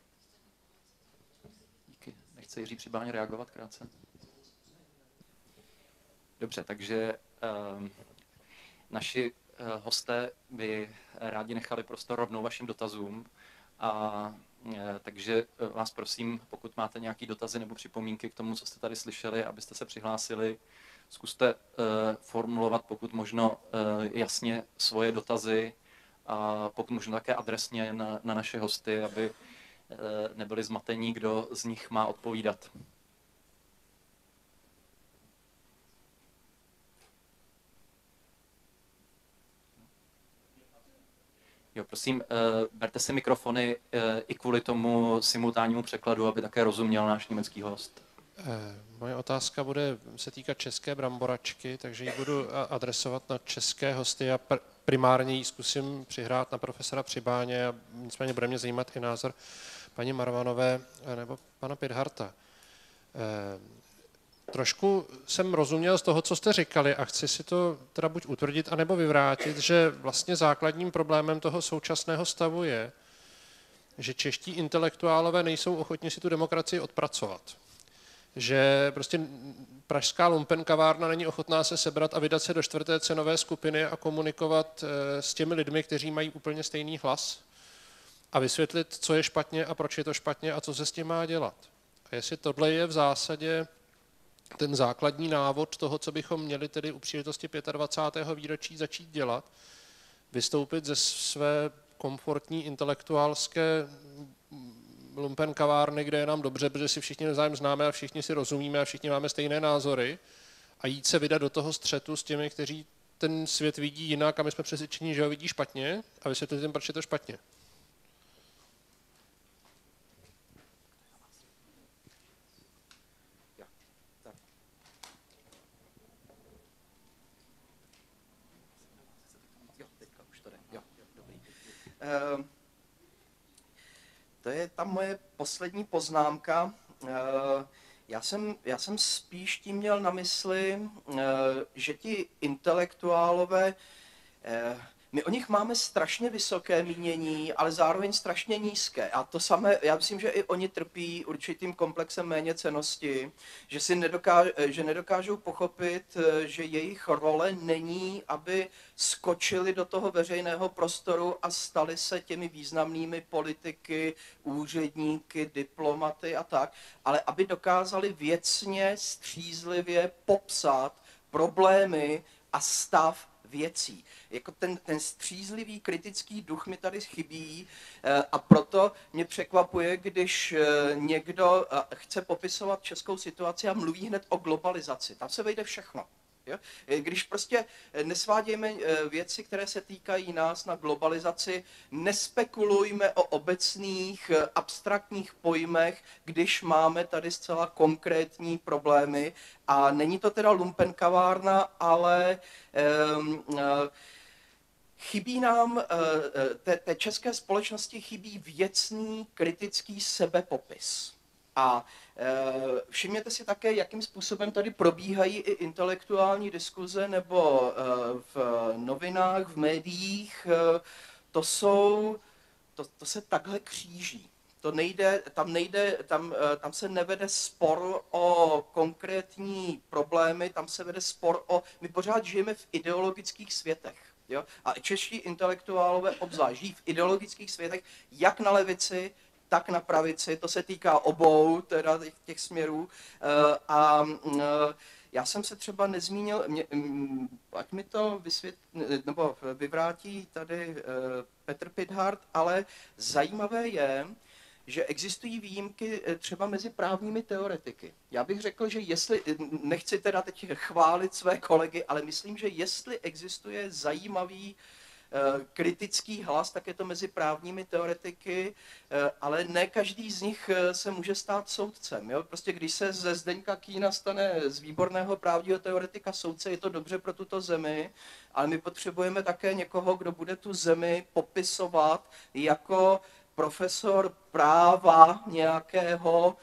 Díky. Nechce Jiří Přibáň reagovat krátce? Dobře, takže naši hosté by rádi nechali prostor rovnou vašim dotazům. Takže vás prosím, pokud máte nějaké dotazy nebo připomínky k tomu, co jste tady slyšeli, abyste se přihlásili. Zkuste formulovat pokud možno jasně svoje dotazy a pokud možno také adresně na naše hosty, aby nebyli zmatení, kdo z nich má odpovídat. Jo, prosím, berte si mikrofony i kvůli tomu simultánnímu překladu, aby také rozuměl náš německý host. Moje otázka se týkat české bramboračky, takže ji budu adresovat na české hosty a primárně ji zkusím přihrát na profesora Přibáně a nicméně bude mě zajímat i názor paní Marvanové nebo pana Pidharta. Trošku jsem rozuměl z toho, co jste říkali a chci si to teda buď utvrdit, anebo vyvrátit, že vlastně základním problémem toho současného stavu je, že čeští intelektuálové nejsou ochotni si tu demokracii odpracovat. Že prostě pražská lumpenkavárna není ochotná se sebrat a vydat se do 4. cenové skupiny a komunikovat s těmi lidmi, kteří mají úplně stejný hlas. a vysvětlit, co je špatně a proč je to špatně a co se s tím má dělat. A jestli tohle je v zásadě ten základní návod toho, co bychom měli tedy u příležitosti 25. výročí začít dělat, vystoupit ze své komfortní intelektuálské lumpen kavárny, kde je nám dobře, protože si všichni navzájem známe a všichni si rozumíme a všichni máme stejné názory, a jít se vydat do toho střetu s těmi, kteří ten svět vidí jinak a my jsme přesvědčeni, že ho vidí špatně, a vysvětlit jim, proč je to špatně. To je ta moje poslední poznámka. Já jsem spíš tím měl na mysli, že ti intelektuálové, my o nich máme strašně vysoké mínění, ale zároveň strašně nízké. A to samé, já myslím, že i oni trpí určitým komplexem méněcennosti, že nedokážou pochopit, že jejich role není, aby skočili do toho veřejného prostoru a stali se těmi významnými politiky, úředníky, diplomaty a tak, ale aby dokázali věcně, střízlivě popsat problémy a stav věcí. Jako ten střízlivý kritický duch mi tady chybí a proto mě překvapuje, když někdo chce popisovat českou situaci a mluví hned o globalizaci. Tam se vejde všechno. Jo? Když prostě nesvádějme věci, které se týkají nás na globalizaci, nespekulujme o obecných abstraktních pojmech, když máme tady zcela konkrétní problémy. A není to teda lumpenkavárna, ale chybí nám, té české společnosti chybí věcný, kritický sebepopis. A všimněte si také, jakým způsobem tady probíhají i intelektuální diskuze nebo v novinách, v médiích. To se takhle kříží. Tam se nevede spor o konkrétní problémy, tam se vede spor my pořád žijeme v ideologických světech. Jo? A čeští intelektuálové obzvlášť žijí v ideologických světech, jak na levici, tak na pravici, to se týká obou teda těch směrů. Já jsem se třeba nezmínil, ať mi to vyvrátí tady Petr Pithart, ale zajímavé je, že existují výjimky třeba mezi právními teoretiky. Já bych řekl, že nechci teda teď chválit své kolegy, ale myslím, že jestli existuje zajímavý kritický hlas, tak je to mezi právními teoretiky, ale ne každý z nich se může stát soudcem. Jo? Prostě když se ze Zdeňka Kühna stane z výborného právního teoretika soudce, je to dobře pro tuto zemi, ale my potřebujeme také někoho, kdo bude tu zemi popisovat jako profesor práva nějakého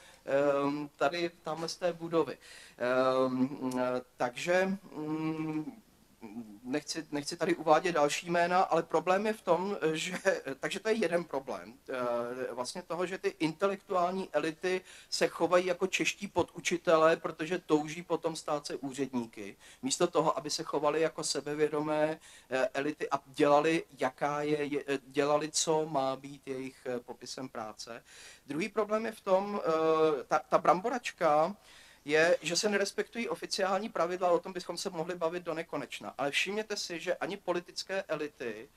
tamhle z té budovy. Takže nechci tady uvádět další jména, ale problém je v tom, takže to je jeden problém. Vlastně toho, že ty intelektuální elity se chovají jako čeští podučitelé, protože touží potom stát se úředníky. Místo toho, aby se chovali jako sebevědomé elity a dělali, co má být jejich popisem práce. Druhý problém je v tom, ta bramboračka, je, že se nerespektují oficiální pravidla, o tom bychom se mohli bavit do nekonečna. Ale všimněte si, že ani politické elity,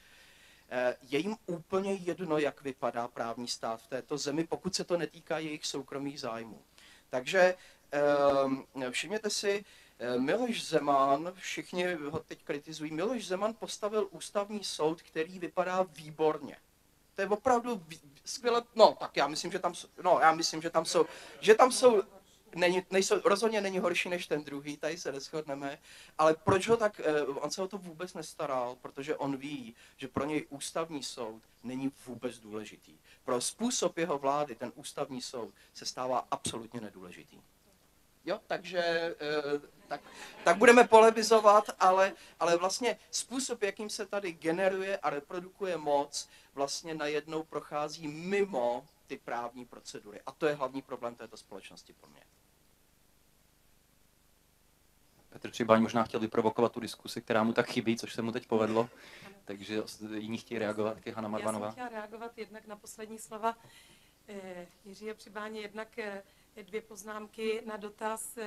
je jim úplně jedno, jak vypadá právní stát v této zemi, pokud se to netýká jejich soukromých zájmů. Takže všimněte si, Miloš Zeman, všichni ho teď kritizují, Miloš Zeman postavil ústavní soud, který vypadá výborně. To je opravdu skvěle, tak já myslím, že tam jsou rozhodně není horší než ten druhý, tady se neshodneme, ale proč ho tak, on se o to vůbec nestaral, protože on ví, že pro něj ústavní soud není vůbec důležitý. Pro způsob jeho vlády ten ústavní soud se stává absolutně nedůležitý. Jo, takže tak budeme polemizovat, ale vlastně způsob, jakým se tady generuje a reprodukuje moc, vlastně najednou prochází mimo ty právní procedury. A to je hlavní problém této společnosti pro mě. Petr Třibáň možná chtěl vyprovokovat tu diskusi, která mu tak chybí, což se mu teď povedlo. Takže jiní chtějí reagovat, taky Hana Marvanová. Já jsem chtěla reagovat jednak na poslední slova Jiřího Třibáně, jednak 2 poznámky na dotaz.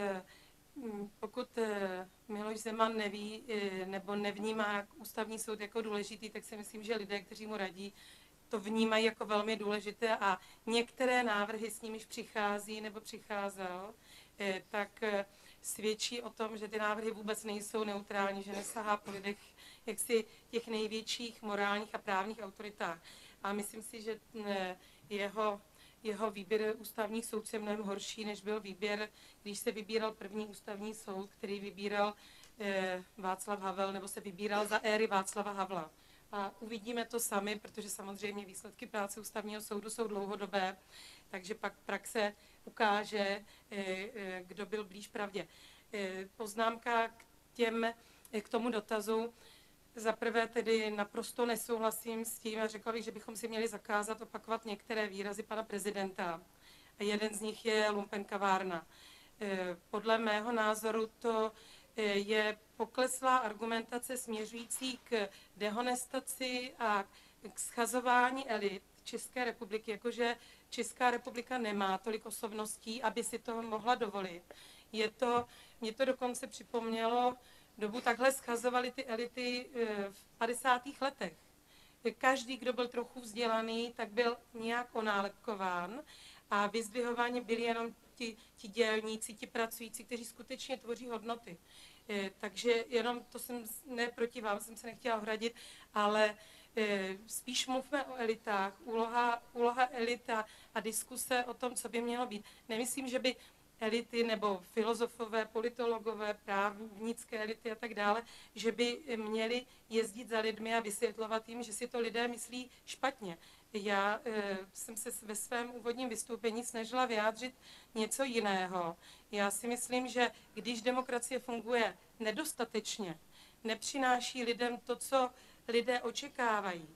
Pokud Miloš Zeman neví nebo nevnímá ústavní soud jako důležitý, tak si myslím, že lidé, kteří mu radí, to vnímají jako velmi důležité a některé návrhy, s nimiž přichází nebo přicházel, tak svědčí o tom, že ty návrhy vůbec nejsou neutrální, že nesahá po lidech jaksi těch největších morálních a právních autoritách. A myslím si, že jeho výběr ústavních soudců je mnohem horší, než byl výběr, když se vybíral první ústavní soud, který vybíral Václav Havel, nebo se vybíral za éry Václava Havla. A uvidíme to sami, protože samozřejmě výsledky práce ústavního soudu jsou dlouhodobé, takže pak praxe ukáže, kdo byl blíž pravdě. Poznámka k tomu dotazu. Za prvé tedy naprosto nesouhlasím s tím a řekla bych, že bychom si měli zakázat opakovat některé výrazy pana prezidenta. A jeden z nich je lumpenkavárna. Podle mého názoru to je pokleslá argumentace směřující k dehonestaci a k schazování elit České republiky, jakože Česká republika nemá tolik osobností, aby si to mohla dovolit. Mě to dokonce připomnělo dobu, takhle schazovali ty elity v 50. letech. Každý, kdo byl trochu vzdělaný, tak byl nějak onálepkován a vyzdvihováni byli jenom ti dělníci, ti pracující, kteří skutečně tvoří hodnoty. Takže jenom to jsem, ne proti vám, jsem se nechtěla ohradit, ale spíš mluvme o elitách, úloha elita a diskuse o tom, co by mělo být. Nemyslím, že by elity nebo filozofové, politologové, právnické elity a tak dále, že by měli jezdit za lidmi a vysvětlovat jim, že si to lidé myslí špatně. Já jsem se ve svém úvodním vystoupení snažila vyjádřit něco jiného. Já si myslím, že když demokracie funguje nedostatečně, nepřináší lidem to, co lidé očekávají,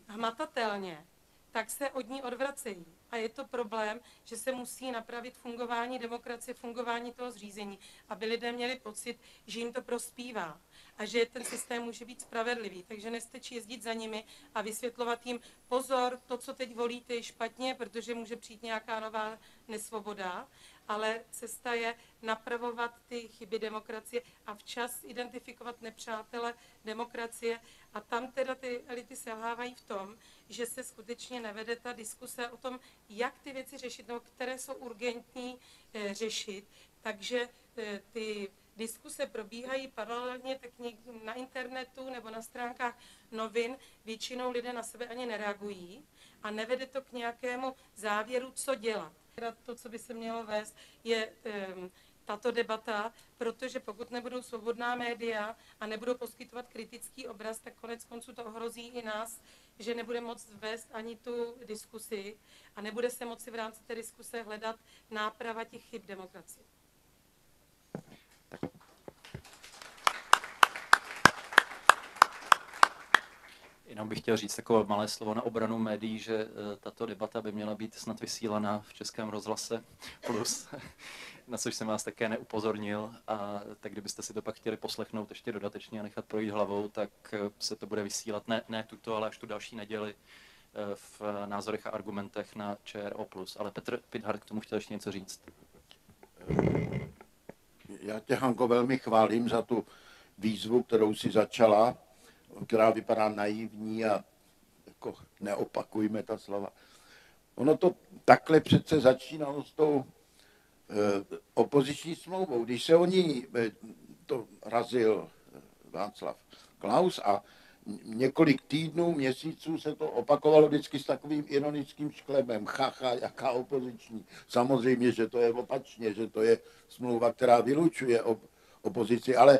hmatatelně, tak se od ní odvracejí. A je to problém, že se musí napravit fungování demokracie, fungování toho zřízení, aby lidé měli pocit, že jim to prospívá a že ten systém může být spravedlivý. Takže nestačí jezdit za nimi a vysvětlovat jim, pozor, to, co teď volíte, je špatně, protože může přijít nějaká nová nesvoboda, ale cesta je napravovat ty chyby demokracie a včas identifikovat nepřátele demokracie. A tam teda ty elity selhávají v tom, že se skutečně nevede ta diskuse o tom, jak ty věci řešit, nebo které jsou urgentní řešit. Takže ty diskuse probíhají paralelně tak na internetu nebo na stránkách novin. Většinou lidé na sebe ani nereagují a nevede to k nějakému závěru, co dělat. To, co by se mělo vést, je tato debata, protože pokud nebudou svobodná média a nebudou poskytovat kritický obraz, tak konec konců to ohrozí i nás, že nebude moct vést ani tu diskusi a nebude se moci v rámci té diskuse hledat náprava těch chyb demokracie. Jenom bych chtěl říct takové malé slovo na obranu médií, že tato debata by měla být snad vysílaná v Českém rozhlase Plus, na což jsem vás také neupozornil. A tak kdybyste si to pak chtěli poslechnout ještě dodatečně a nechat projít hlavou, tak se to bude vysílat ne tuto, ale až tu další neděli v Názorech a argumentech na ČRO+. Ale Petr Pithart k tomu chtěl ještě něco říct. Já tě, Hanko, velmi chválím za tu výzvu, kterou si začala, která vypadá naivní a jako neopakujme ta slova. Ono to takhle přece začínalo s tou opoziční smlouvou. Když se o ní to razil Václav Klaus a několik týdnů, měsíců se to opakovalo vždycky s takovým ironickým šklebem. Chacha, jaká opoziční. Samozřejmě, že to je opačně, že to je smlouva, která vylučuje opozici, ale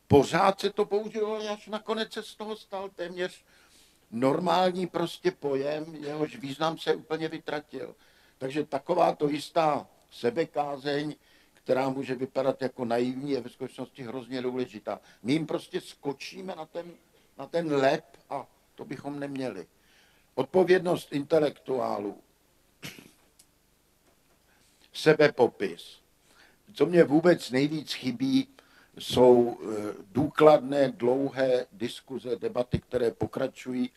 pořád se to používalo, až nakonec se z toho stal téměř normální prostě pojem, jehož význam se úplně vytratil. Takže taková to jistá sebekázeň, která může vypadat jako naivní, je ve skutečnosti hrozně důležitá. My jim prostě skočíme na ten lep a to bychom neměli. Odpovědnost intelektuálů, sebepopis, co mě vůbec nejvíc chybí, jsou důkladné, dlouhé diskuze, debaty, které pokračují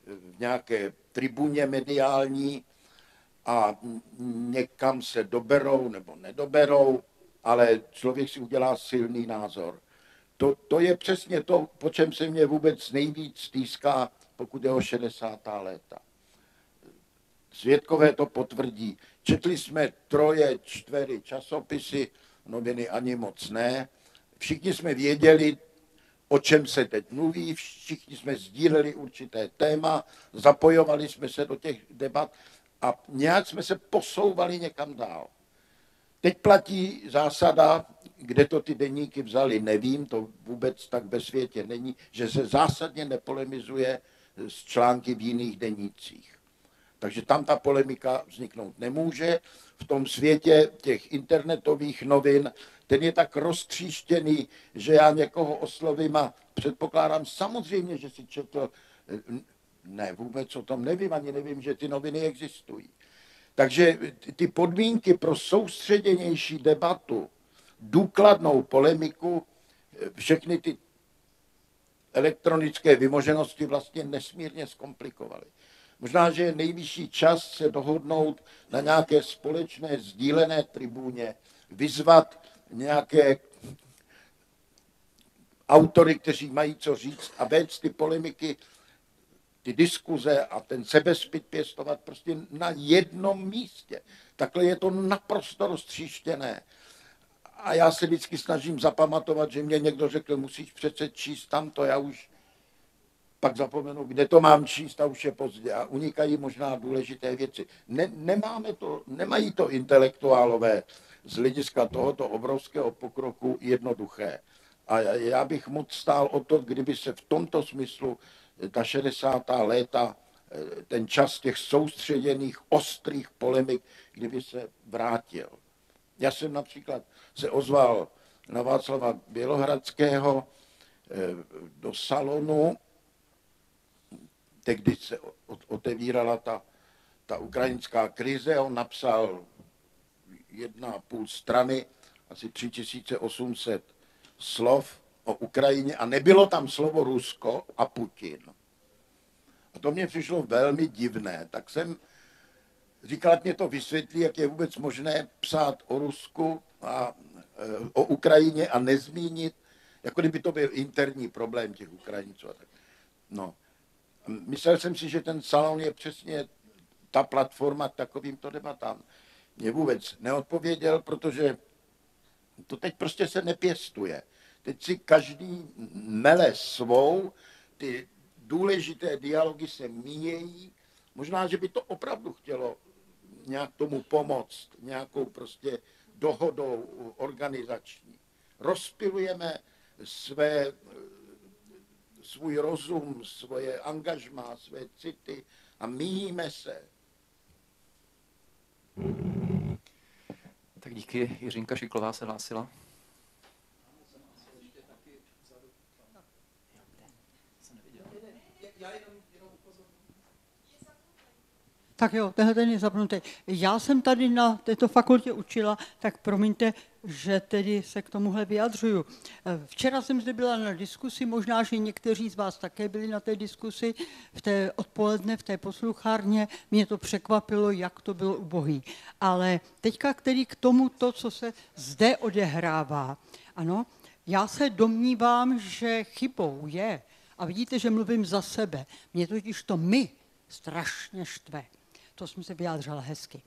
v nějaké tribuně mediální a někam se doberou nebo nedoberou, ale člověk si udělá silný názor. To je přesně to, po čem se mě vůbec nejvíc stýská, pokud je o 60. léta. Svědkové to potvrdí. Četli jsme 3, 4 časopisy, noviny ani moc ne. Všichni jsme věděli, o čem se teď mluví, všichni jsme sdíleli určité téma, zapojovali jsme se do těch debat a nějak jsme se posouvali někam dál. Teď platí zásada, kde to ty deníky vzali, nevím, to vůbec tak ve světě není, že se zásadně nepolemizuje s články v jiných denících. Takže tam ta polemika vzniknout nemůže. V tom světě těch internetových novin, ten je tak roztříštěný, že já někoho oslovím a předpokládám samozřejmě, že si četl, ne, vůbec o tom nevím, ani nevím, že ty noviny existují. Takže ty podmínky pro soustředěnější debatu, důkladnou polemiku, všechny ty elektronické vymoženosti vlastně nesmírně zkomplikovaly. Možná, že je nejvyšší čas se dohodnout na nějaké společné sdílené tribuně, vyzvat nějaké autory, kteří mají co říct a vést ty polemiky, ty diskuze a ten sebezpyt pěstovat prostě na jednom místě. Takhle je to naprosto roztříštěné. A já se vždycky snažím zapamatovat, že mě někdo řekl, musíš přece číst tamto, já už pak zapomenu, kde to mám číst a už je pozdě. A unikají možná důležité věci. Nemají to intelektuálové z hlediska tohoto obrovského pokroku jednoduché. A já bych moc stál o to, kdyby se v tomto smyslu ta 60. léta, ten čas těch soustředěných, ostrých polemik, kdyby se vrátil. Já jsem například se ozval na Václava Bělohradského do salonu, tehdy se otevírala ta ukrajinská krize, on napsal 1,5 strany, asi 3800 slov o Ukrajině a nebylo tam slovo Rusko a Putin. A to mě přišlo velmi divné, tak jsem říkal, ať mě to vysvětlí, jak je vůbec možné psát o Rusku a o Ukrajině a nezmínit, jako kdyby to byl interní problém těch Ukrajinců. No. Myslel jsem si, že ten salon je přesně ta platforma k takovýmto debatám. Mě vůbec neodpověděl, protože to teď prostě se nepěstuje. Teď si každý mele svou, ty důležité dialogy se míjejí. Možná, že by to opravdu chtělo nějak tomu pomoct, nějakou prostě dohodou organizační. Rozpilujeme svůj rozum, svoje angažmá, své city a míjíme se. Tak díky. Jiřinka Šiklová se hlásila. Tak jo, tenhle ten je zapnutý. Já jsem tady na této fakultě učila, tak promiňte, že tedy se k tomuhle vyjadřuju. Včera jsem zde byla na diskusi, možná, že někteří z vás také byli na té diskusi, v té odpoledne, v té posluchárně. Mě to překvapilo, jak to bylo ubohý. Ale teďka tedy k tomu, to, co se zde odehrává. Ano, já se domnívám, že chybou je, a vidíte, že mluvím za sebe, mě totiž to my strašně štve. To jsem se vyjádřila hezky.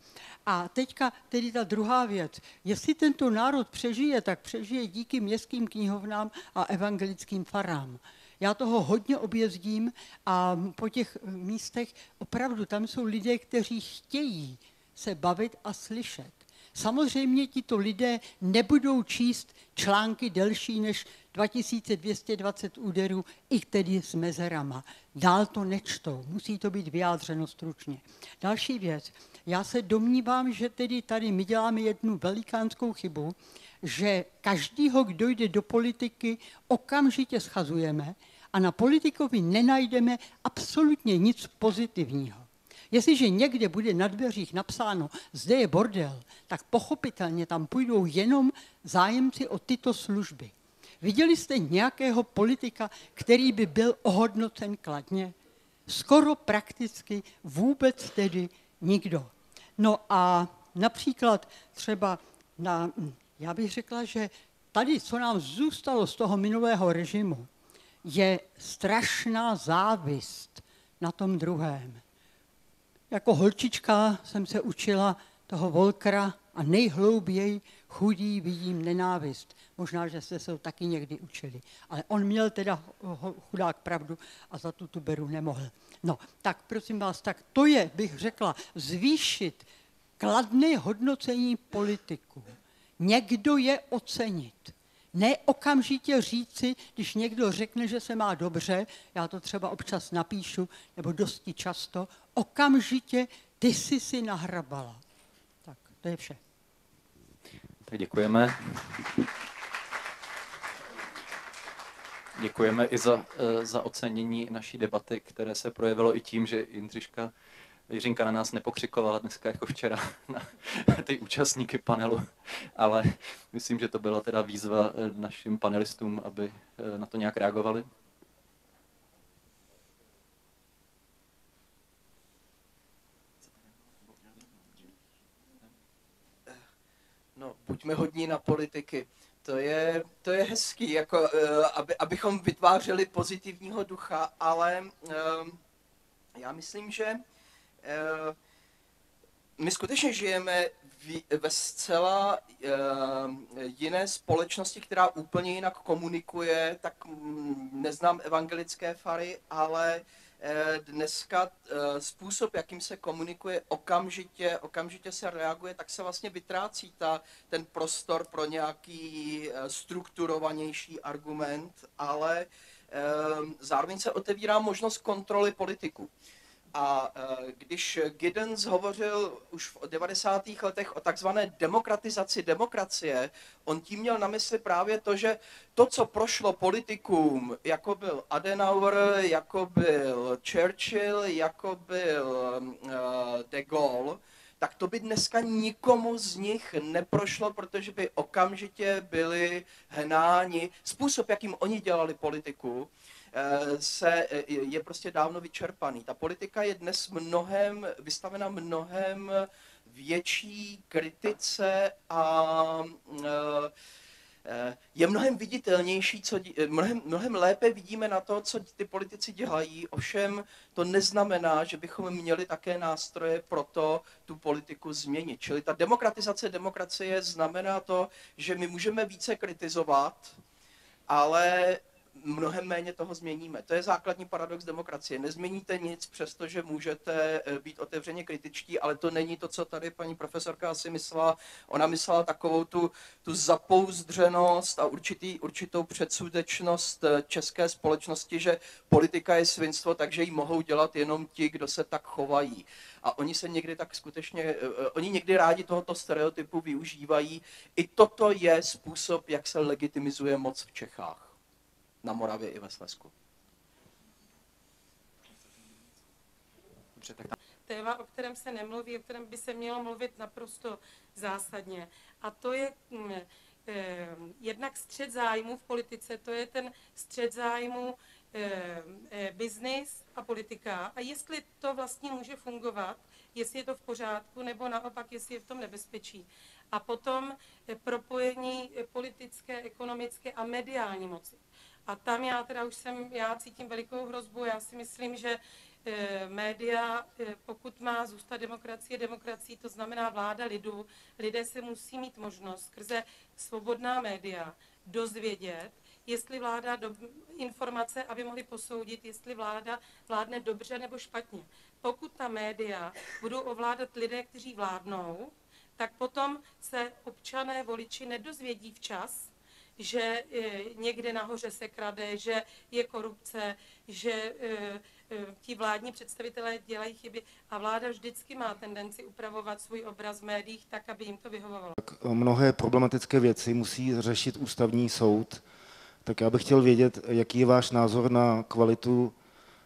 A teďka tedy ta druhá věc. Jestli tento národ přežije, tak přežije díky městským knihovnám a evangelickým farám. Já toho hodně objezdím a po těch místech opravdu tam jsou lidé, kteří chtějí se bavit a slyšet. Samozřejmě tito lidé nebudou číst články delší než 2220 úderů, i tedy s mezerama. Dál to nečtou, musí to být vyjádřeno stručně. Další věc. Já se domnívám, že tedy tady my děláme jednu velikánskou chybu, že každýho, kdo jde do politiky, okamžitě schazujeme a na politikovi nenajdeme absolutně nic pozitivního. Jestliže někde bude na dveřích napsáno, zde je bordel, tak pochopitelně tam půjdou jenom zájemci o tyto služby. Viděli jste nějakého politika, který by byl ohodnocen kladně? Skoro prakticky vůbec tedy nikdo. No a například třeba já bych řekla, že tady, co nám zůstalo z toho minulého režimu, je strašná závist na tom druhém. Jako holčička jsem se učila toho Volkera a nejhlouběji chudý vidím nenávist. Možná, že jste se ho taky někdy učili. Ale on měl teda chudák pravdu a za tu beru nemohl. No, tak prosím vás, tak to je, bych řekla, zvýšit kladné hodnocení politiků. Někdo je ocenit. Ne okamžitě říci, když někdo řekne, že se má dobře, já to třeba občas napíšu, nebo dosti často, okamžitě ty jsi si nahrabala. Tak, to je vše. Tak děkujeme. Děkujeme i za ocenění naší debaty, které se projevilo i tím, že Jiřinka na nás nepokřikovala dneska jako včera na ty účastníky panelu, ale myslím, že to byla teda výzva našim panelistům, aby na to nějak reagovali. No, buďme hodní na politiky. To je hezký, jako, abychom vytvářeli pozitivního ducha, ale já myslím, že my skutečně žijeme ve zcela jiné společnosti, která úplně jinak komunikuje, tak neznám evangelické fary, ale dneska způsob, jakým se komunikuje, okamžitě se reaguje, tak se vlastně vytrácí ten prostor pro nějaký strukturovanější argument, ale zároveň se otevírá možnost kontroly politiků. A když Giddens hovořil už v 90. letech o takzvané demokratizaci demokracie, on tím měl na mysli právě to, že to, co prošlo politikům, jako byl Adenauer, jako byl Churchill, jako byl de Gaulle, tak to by dneska nikomu z nich neprošlo, protože by okamžitě byli hnáni. Způsob, jakým oni dělali politiku, je prostě dávno vyčerpaný. Ta politika je dnes vystavena mnohem větší kritice a je mnohem viditelnější, mnohem lépe vidíme na to, co ty politici dělají, ovšem to neznamená, že bychom měli také nástroje pro to tu politiku změnit. Čili ta demokratizace demokracie znamená to, že my můžeme více kritizovat, ale mnohem méně toho změníme. To je základní paradox demokracie. Nezměníte nic, přestože můžete být otevřeně kritičtí, ale to není to, co tady paní profesorka asi myslela. Ona myslela takovou tu zapouzdřenost a určitou předsudečnost české společnosti, že politika je svinstvo, takže ji mohou dělat jenom ti, kdo se tak chovají. A oni se někdy tak skutečně, oni někdy rádi tohoto stereotypu využívají. I toto je způsob, jak se legitimizuje moc v Čechách. Na Moravě i ve Slezsku. Téma, o kterém se nemluví, o kterém by se mělo mluvit naprosto zásadně. A to je jednak střet zájmů v politice, to je ten střet zájmů biznis a politika. A jestli to vlastně může fungovat, jestli je to v pořádku, nebo naopak, jestli je v tom nebezpečí. A potom propojení politické, ekonomické a mediální moci. A tam já cítím velikou hrozbu. Já si myslím, že média, pokud má zůstat demokracií, to znamená vláda lidu, lidé se musí mít možnost skrze svobodná média dozvědět, jestli vláda informace, aby mohli posoudit, jestli vládne dobře nebo špatně. Pokud ta média budou ovládat lidé, kteří vládnou, tak potom se občané, voliči nedozvědí včas, že někde nahoře se krade, že je korupce, že ti vládní představitelé dělají chyby a vláda vždycky má tendenci upravovat svůj obraz v médiích tak, aby jim to vyhovovalo. Tak mnohé problematické věci musí řešit ústavní soud. Tak já bych chtěl vědět, jaký je váš názor na kvalitu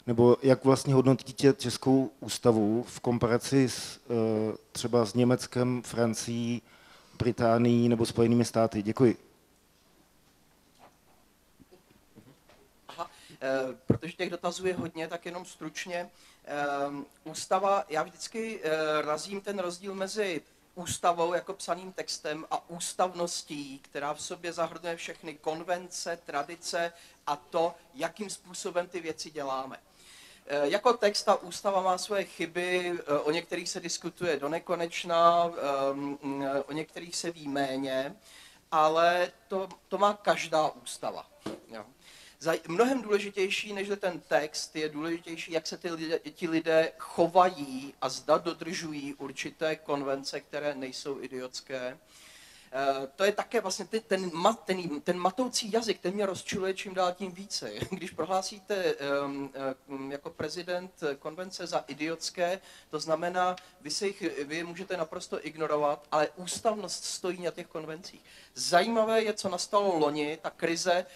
Nebo jak vlastně hodnotíte českou ústavu v komparaci třeba s Německem, Francií, Británií nebo Spojenými státy? Děkuji. Protože těch dotazů je hodně, tak jenom stručně. Ústava, já vždycky razím ten rozdíl mezi ústavou jako psaným textem a ústavností, která v sobě zahrnuje všechny konvence, tradice a to, jakým způsobem ty věci děláme. Jako text ta ústava má svoje chyby, o některých se diskutuje do nekonečna, o některých se ví méně, ale to má každá ústava. Jo. Mnohem důležitější než ten text je důležitější, jak se ti lidé chovají a zda dodržují určité konvence, které nejsou idiotské. To je také vlastně ten matoucí jazyk, ten mě rozčiluje čím dál tím více. Když prohlásíte jako prezident konvence za idiotské, to znamená, vy je můžete naprosto ignorovat, ale ústavnost stojí na těch konvencích. Zajímavé je, co nastalo loni, ta krize,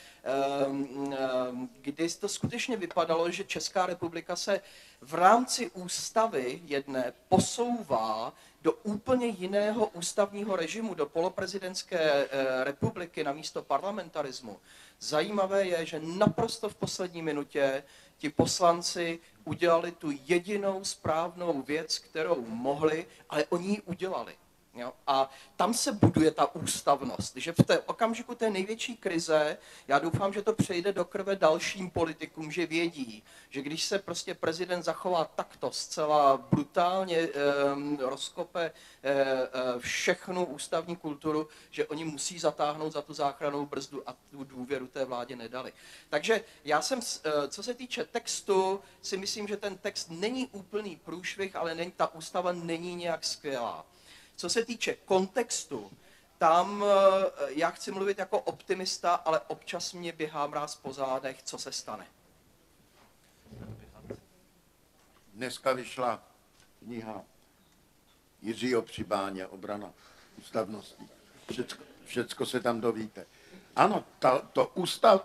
kdy to skutečně vypadalo, že Česká republika se v rámci ústavy jedné posouvá do úplně jiného ústavního režimu, do poloprezidentské republiky namísto parlamentarismu. Zajímavé je, že naprosto v poslední minutě ti poslanci udělali tu jedinou správnou věc, kterou mohli, ale oni ji udělali. Jo? A tam se buduje ta ústavnost, že v té okamžiku té největší krize, já doufám, že to přejde do krve dalším politikům, že vědí, že když se prostě prezident zachová takto zcela brutálně, rozkope všechnu ústavní kulturu, že oni musí zatáhnout za tu záchrannou brzdu a tu důvěru té vládě nedali. Takže já jsem, co se týče textu, si myslím, že ten text není úplný průšvih, ale ta ústava není nějak skvělá. Co se týče kontextu, tam já chci mluvit jako optimista, ale občas mě běhá mráz po zádech, co se stane. Dneska vyšla kniha Jiřího Přibáně, Obrana ústavnosti. Všecko se tam dovíte. Ano,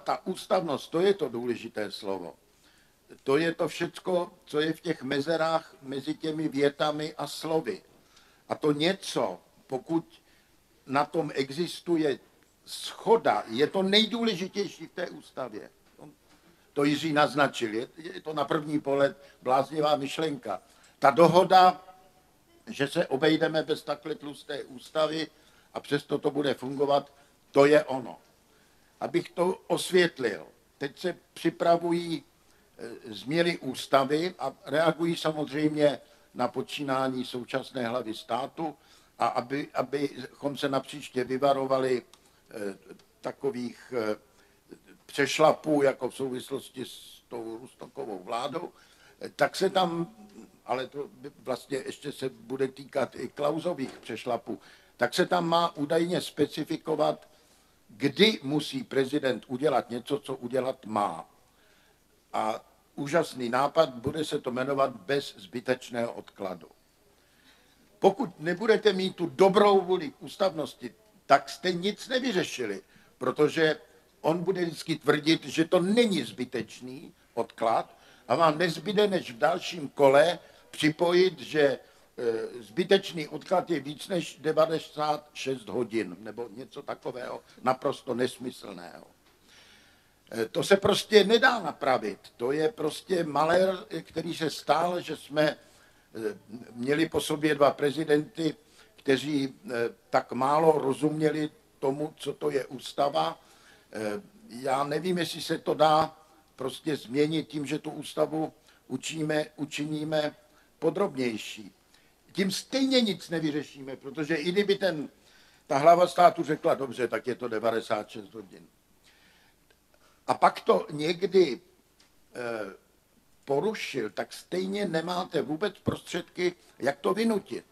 ta ústavnost, to je to důležité slovo. To je to všecko, co je v těch mezerách mezi těmi větami a slovy. A to něco, pokud na tom existuje shoda, je to nejdůležitější v té ústavě. To Jiří naznačil, je to na první pohled bláznivá myšlenka. Ta dohoda, že se obejdeme bez takhle tlusté ústavy a přesto to bude fungovat, to je ono. Abych to osvětlil, teď se připravují změny ústavy a reagují samozřejmě na počínání současné hlavy státu a abychom se napříště vyvarovali takových přešlapů, jako v souvislosti s tou Rusnokovou vládou, tak se tam, ale to vlastně ještě se bude týkat i Klausových přešlapů, tak se tam má údajně specifikovat, kdy musí prezident udělat něco, co udělat má. A úžasný nápad, bude se to jmenovat bez zbytečného odkladu. Pokud nebudete mít tu dobrou vůli k ústavnosti, tak jste nic nevyřešili, protože on bude vždycky tvrdit, že to není zbytečný odklad a vám nezbyde, než v dalším kole připojit, že zbytečný odklad je víc než 96 hodin, nebo něco takového naprosto nesmyslného. To se prostě nedá napravit. To je prostě malér, který se stál, že jsme měli po sobě dva prezidenty, kteří tak málo rozuměli tomu, co to je ústava. Já nevím, jestli se to dá prostě změnit tím, že tu ústavu učiníme podrobnější. Tím stejně nic nevyřešíme, protože i kdyby ta hlava státu řekla, dobře, tak je to 96 hodin. A pak to někdy porušil, tak stejně nemáte vůbec prostředky, jak to vynutit.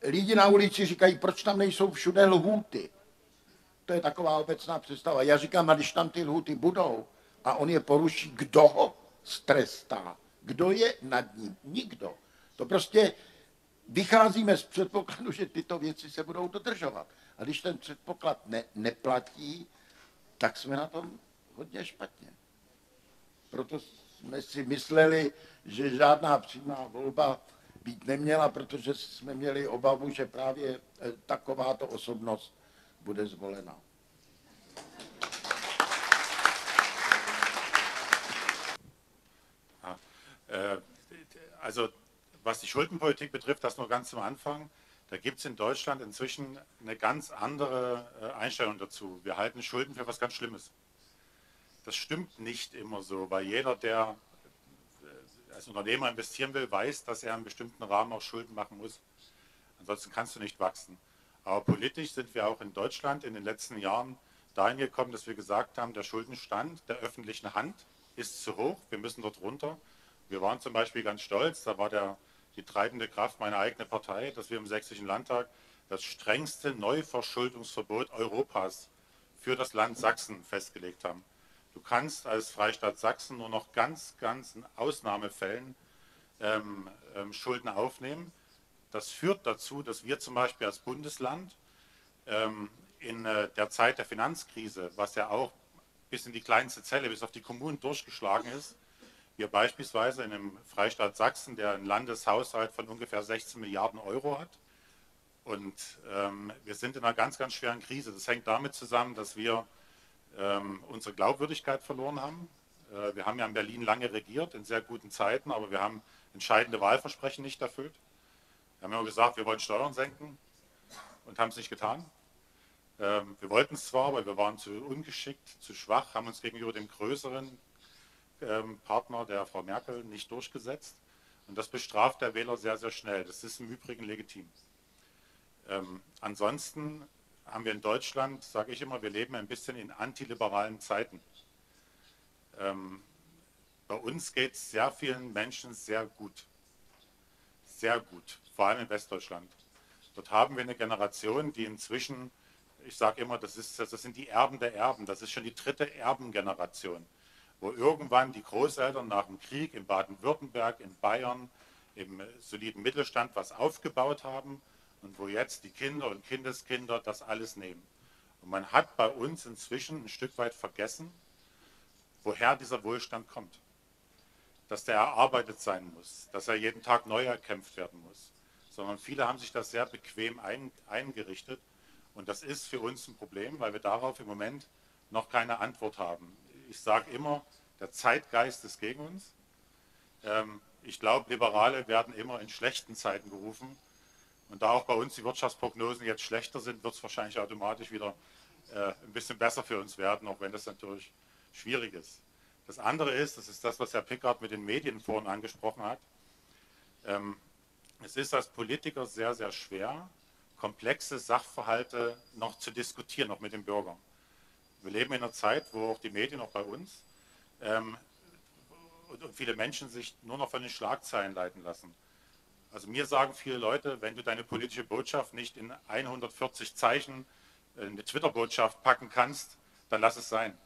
Lidi na ulici říkají, proč tam nejsou všude lhůty. To je taková obecná představa. Já říkám, a když tam ty lhůty budou a on je poruší, kdo ho strestá? Kdo je nad ním? Nikdo. To prostě vycházíme z předpokladu, že tyto věci se budou dodržovat. A když ten předpoklad neplatí, tak jsme na tom hodně špatně. proto jsme si mysleli, že žádná přímá volba být neměla, protože jsme měli obavu, že právě takováto osobnost bude zvolena. Also was die Schuldenpolitik betrifft, das nur ganz zum Anfang, da gibt es in Deutschland inzwischen eine ganz andere Einstellung dazu. Wir halten Schulden für was ganz Schlimmes. Das stimmt nicht immer so, weil jeder, der als Unternehmer investieren will, weiß, dass er in einem bestimmten Rahmen auch Schulden machen muss. Ansonsten kannst du nicht wachsen. Aber politisch sind wir auch in Deutschland in den letzten Jahren dahin gekommen, dass wir gesagt haben, der Schuldenstand der öffentlichen Hand ist zu hoch, wir müssen dort runter. Wir waren zum Beispiel ganz stolz, da war die treibende Kraft meine eigene Partei, dass wir im Sächsischen Landtag das strengste Neuverschuldungsverbot Europas für das Land Sachsen festgelegt haben. Du kannst als Freistaat Sachsen nur noch ganz in Ausnahmefällen Schulden aufnehmen. Das führt dazu, dass wir zum Beispiel als Bundesland in der Zeit der Finanzkrise, was ja auch bis in die kleinste Zelle, bis auf die Kommunen durchgeschlagen ist, wir beispielsweise in einem Freistaat Sachsen, der einen Landeshaushalt von ungefähr 16 Milliarden Euro hat. Und wir sind in einer ganz schweren Krise. Das hängt damit zusammen, dass wir unsere Glaubwürdigkeit verloren haben. Wir haben ja in Berlin lange regiert, in sehr guten Zeiten, aber wir haben entscheidende Wahlversprechen nicht erfüllt. Wir haben immer gesagt, wir wollen Steuern senken und haben es nicht getan. Wir wollten es zwar, aber wir waren zu ungeschickt, zu schwach, haben uns gegenüber dem größeren Partner der Frau Merkel nicht durchgesetzt. Und das bestraft der Wähler sehr schnell. Das ist im Übrigen legitim. Ansonsten haben wir in Deutschland, sage ich immer, wir leben ein bisschen in antiliberalen Zeiten. Bei uns geht es sehr vielen Menschen sehr gut. Sehr gut, vor allem in Westdeutschland. Dort haben wir eine Generation, die inzwischen, ich sage immer, das sind die Erben der Erben, das ist schon die dritte Erbengeneration, wo irgendwann die Großeltern nach dem Krieg in Baden-Württemberg, in Bayern, im soliden Mittelstand was aufgebaut haben und wo jetzt die Kinder und Kindeskinder das alles nehmen. Und man hat bei uns inzwischen ein Stück weit vergessen, woher dieser Wohlstand kommt. Dass der erarbeitet sein muss, dass er jeden Tag neu erkämpft werden muss. Sondern viele haben sich das sehr bequem eingerichtet. Und das ist für uns ein Problem, weil wir darauf im Moment noch keine Antwort haben. Ich sage immer, der Zeitgeist ist gegen uns. Ich glaube, Liberale werden immer in schlechten Zeiten gerufen. Und da auch bei uns die Wirtschaftsprognosen jetzt schlechter sind, wird es wahrscheinlich automatisch wieder ein bisschen besser für uns werden, auch wenn das natürlich schwierig ist. Das andere ist, das ist das, was Herr Pickard mit den Medien vorhin angesprochen hat. Es ist als Politiker sehr schwer, komplexe Sachverhalte noch zu diskutieren, noch mit den Bürgern. Wir leben in einer Zeit, wo auch die Medien, auch bei uns, und viele Menschen sich nur noch von den Schlagzeilen leiten lassen. Also mir sagen viele Leute, wenn du deine politische Botschaft nicht in 140 Zeichen eine Twitter-Botschaft packen kannst, dann lass es sein.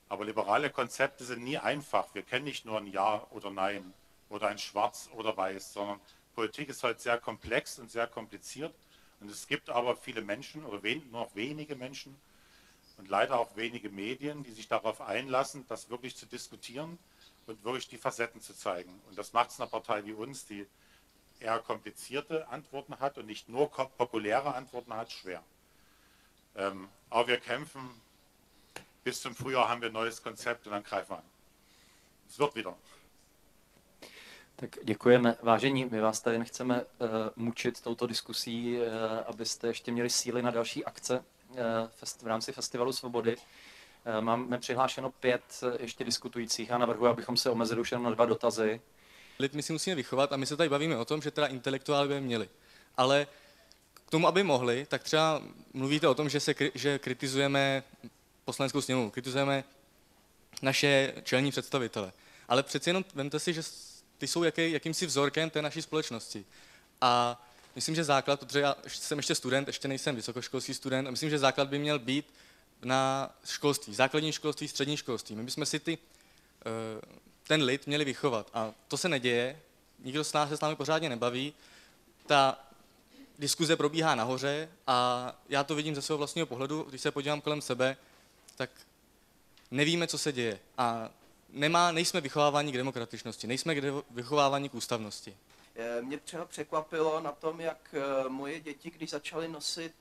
Aber liberale Konzepte sind nie einfach. Wir kennen nicht nur ein Ja oder Nein oder ein Schwarz oder Weiß, sondern Politik ist heute sehr komplex und sehr kompliziert. Und es gibt aber viele Menschen oder nur noch wenige Menschen und leider auch wenige Medien, die sich darauf einlassen, das wirklich zu diskutieren und wirklich die Facetten zu zeigen. Und das macht es einer Partei wie uns, die eher komplizierte Antworten hat und nicht nur populäre Antworten hat, schwer. Aber wir kämpfen. Bis zum Frühjahr haben wir ein neues Konzept und dann greifen wir an. Es wird wieder. Tak děkujeme. Vážení, my vás tady nechceme mučit touto diskusí, abyste ještě měli síly na další akce v rámci Festivalu Svobody. Máme přihlášeno 5 ještě diskutujících a navrhuji, abychom se omezili už jenom na 2 dotazy. Lid my si musíme vychovat a my se tady bavíme o tom, že teda intelektuálové by měli. Ale k tomu, aby mohli, tak třeba mluvíte o tom, že kritizujeme Poslaneckou sněmovnu, kritizujeme naše čelní představitele. Ale přeci jenom vemte si, že ty jsou jakýmsi vzorkem té naší společnosti. A myslím, že základ, protože já jsem ještě student, ještě nejsem vysokoškolský student, a myslím, že základ by měl být na školství, základní školství, střední školství. My bychom si ten lid měli vychovat. A to se neděje, nikdo se s námi pořádně nebaví, ta diskuze probíhá nahoře a já to vidím ze svého vlastního pohledu, když se podívám kolem sebe, tak nevíme, co se děje. A nejsme vychováváni k demokratičnosti, nejsme vychováváni k ústavnosti. Mě třeba překvapilo na tom, jak moje děti, když začaly nosit